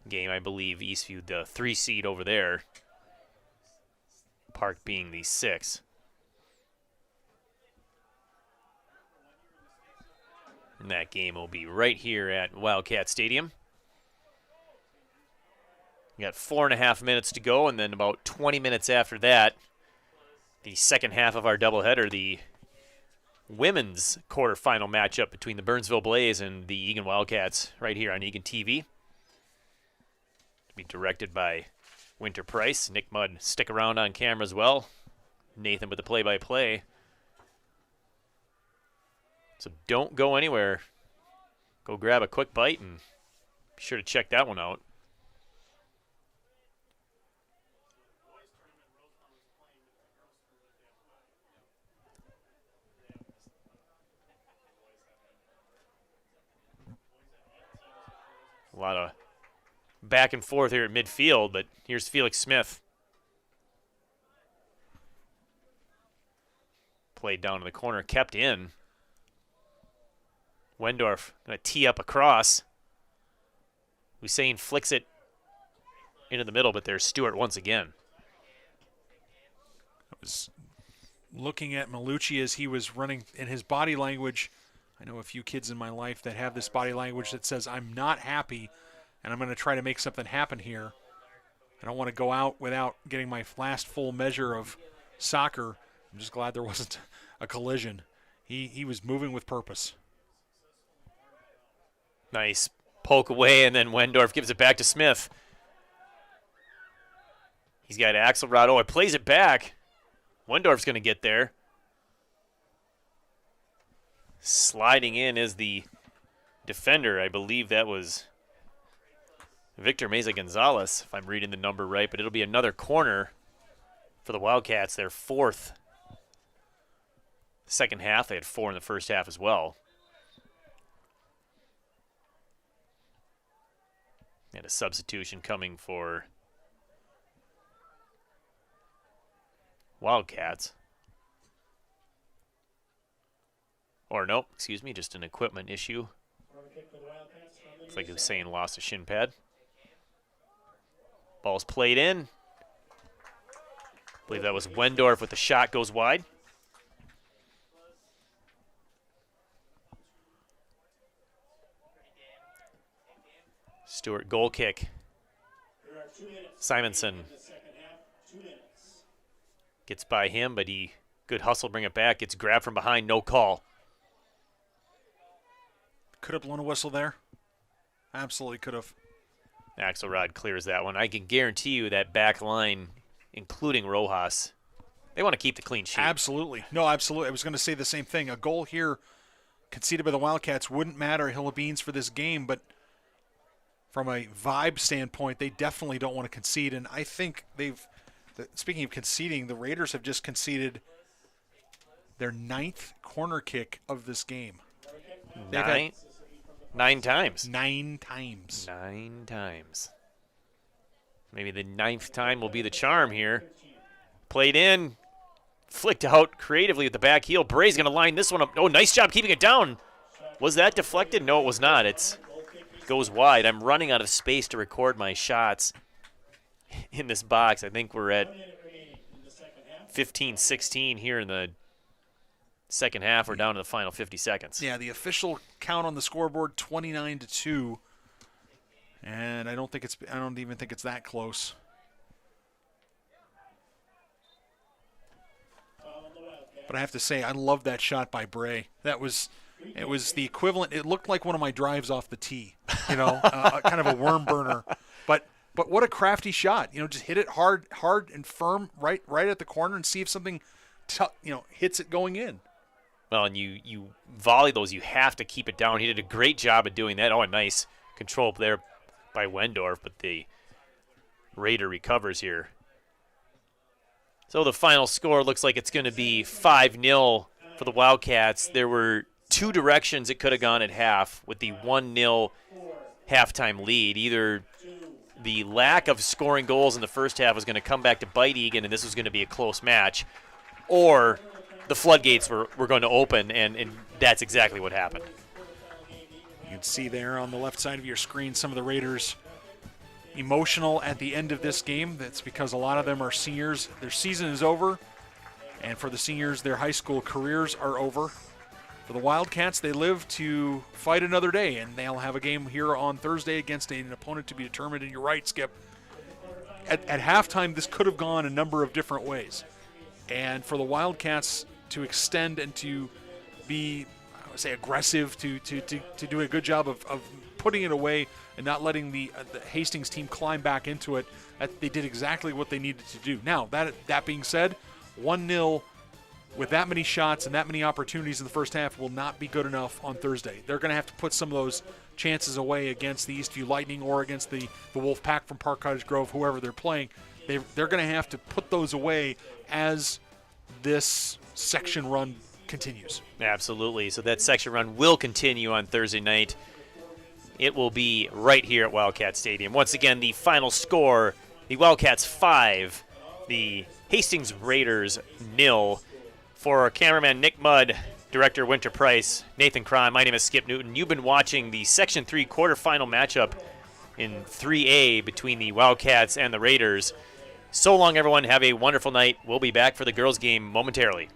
game. I believe Eastview, the 3 seed over there. Park being the 6. And that game will be right here at Wildcat Stadium. We got 4.5 minutes to go, and then about 20 minutes after that, the second half of our doubleheader, the women's quarterfinal matchup between the Burnsville Blaze and the Eagan Wildcats right here on Eagan TV. To be directed by Winter Price. Nick Mudd stick around on camera as well. Nathan with the play-by-play. So don't go anywhere. Go grab a quick bite and be sure to check that one out. A lot of back and forth here at midfield, but here's Felix Smith. Played down to the corner, kept in. Wendorf going to tee up across. Hussein flicks it into the middle, but there's Stewart once again. I was looking at Malucci as he was running in his body language. I know a few kids in my life that have this body language that says, I'm not happy, and I'm going to try to make something happen here. I don't want to go out without getting my last full measure of soccer. I'm just glad there wasn't a collision. He was moving with purpose. Nice poke away, and then Wendorf gives it back to Smith. He's got Axelrod. Oh, it plays it back. Wendorf's going to get there. Sliding in is the defender. I believe that was Victor Meza Gonzalez, if I'm reading the number right, but it'll be another corner for the Wildcats, their 4th. Second half, they had 4 in the first half as well. And a substitution coming for Wildcats. Or no, excuse me, just an equipment issue. Looks like Hussein lost a shin pad. Ball's played in. I believe that was Wendorf with the shot, goes wide. Stewart goal kick. Simonson gets by him, but he good hustle, bring it back. Gets grabbed from behind, no call. Could have blown a whistle there. Absolutely could have. Axelrod clears that one. I can guarantee you that back line, including Rojas, they want to keep the clean sheet. Absolutely. No, absolutely. I was going to say the same thing. A goal here conceded by the Wildcats wouldn't matter Hill of Beans for this game, but from a vibe standpoint, they definitely don't want to concede. And I think speaking of conceding, the Raiders have just conceded their 9th corner kick of this game. Nine times. 9 times. 9 times. Maybe the 9th time will be the charm here. Played in, flicked out creatively with the back heel. Bray's going to line this one up. Oh, nice job keeping it down. Was that deflected? No, it was not. It goes wide. I'm running out of space to record my shots in this box. I think we're at 15-16 here in the second half. We're down to the final 50 seconds. Yeah, the official count on the scoreboard 29-2, and I don't even think it's that close. But I have to say, I love that shot by Bray. It was the equivalent. It looked like one of my drives off the tee, kind of a worm burner. But what a crafty shot. Just hit it hard and firm right at the corner and see if something hits it going in. Well, and you volley those, you have to keep it down. He did a great job of doing that. Oh, a nice control up there by Wendorf, but the Raider recovers here. So the final score looks like it's going to be 5-0 for the Wildcats. There were 2 directions it could have gone at half with the 1-0 halftime lead. Either the lack of scoring goals in the first half was going to come back to bite Eagan, and this was going to be a close match, or the floodgates were going to open, and that's exactly what happened. You can see there on the left side of your screen some of the Raiders emotional at the end of this game. That's because a lot of them are seniors. Their season is over, and for the seniors, their high school careers are over. For the Wildcats, they live to fight another day, and they'll have a game here on Thursday against an opponent to be determined. And you're right, Skip. At halftime, this could have gone a number of different ways. And for the Wildcats to extend and to be, I would say, aggressive, to do a good job of putting it away and not letting the Hastings team climb back into it, they did exactly what they needed to do. Now, that being said, 1-0 with that many shots and that many opportunities in the first half will not be good enough on Thursday. They're going to have to put some of those chances away against the Eastview Lightning or against the Wolf Pack from Park Cottage Grove, whoever they're playing. They're going to have to put those away as this section run continues. Absolutely. So that section run will continue on Thursday night. It will be right here at Wildcat Stadium. Once again, the final score, the Wildcats 5, the Hastings Raiders 0. For our cameraman Nick Mudd, director Winter Price, Nathan Cron, my name is Skip Newton. You've been watching the Section 3 quarterfinal matchup in 3A between the Wildcats and the Raiders. So long, everyone. Have a wonderful night. We'll be back for the girls' game momentarily.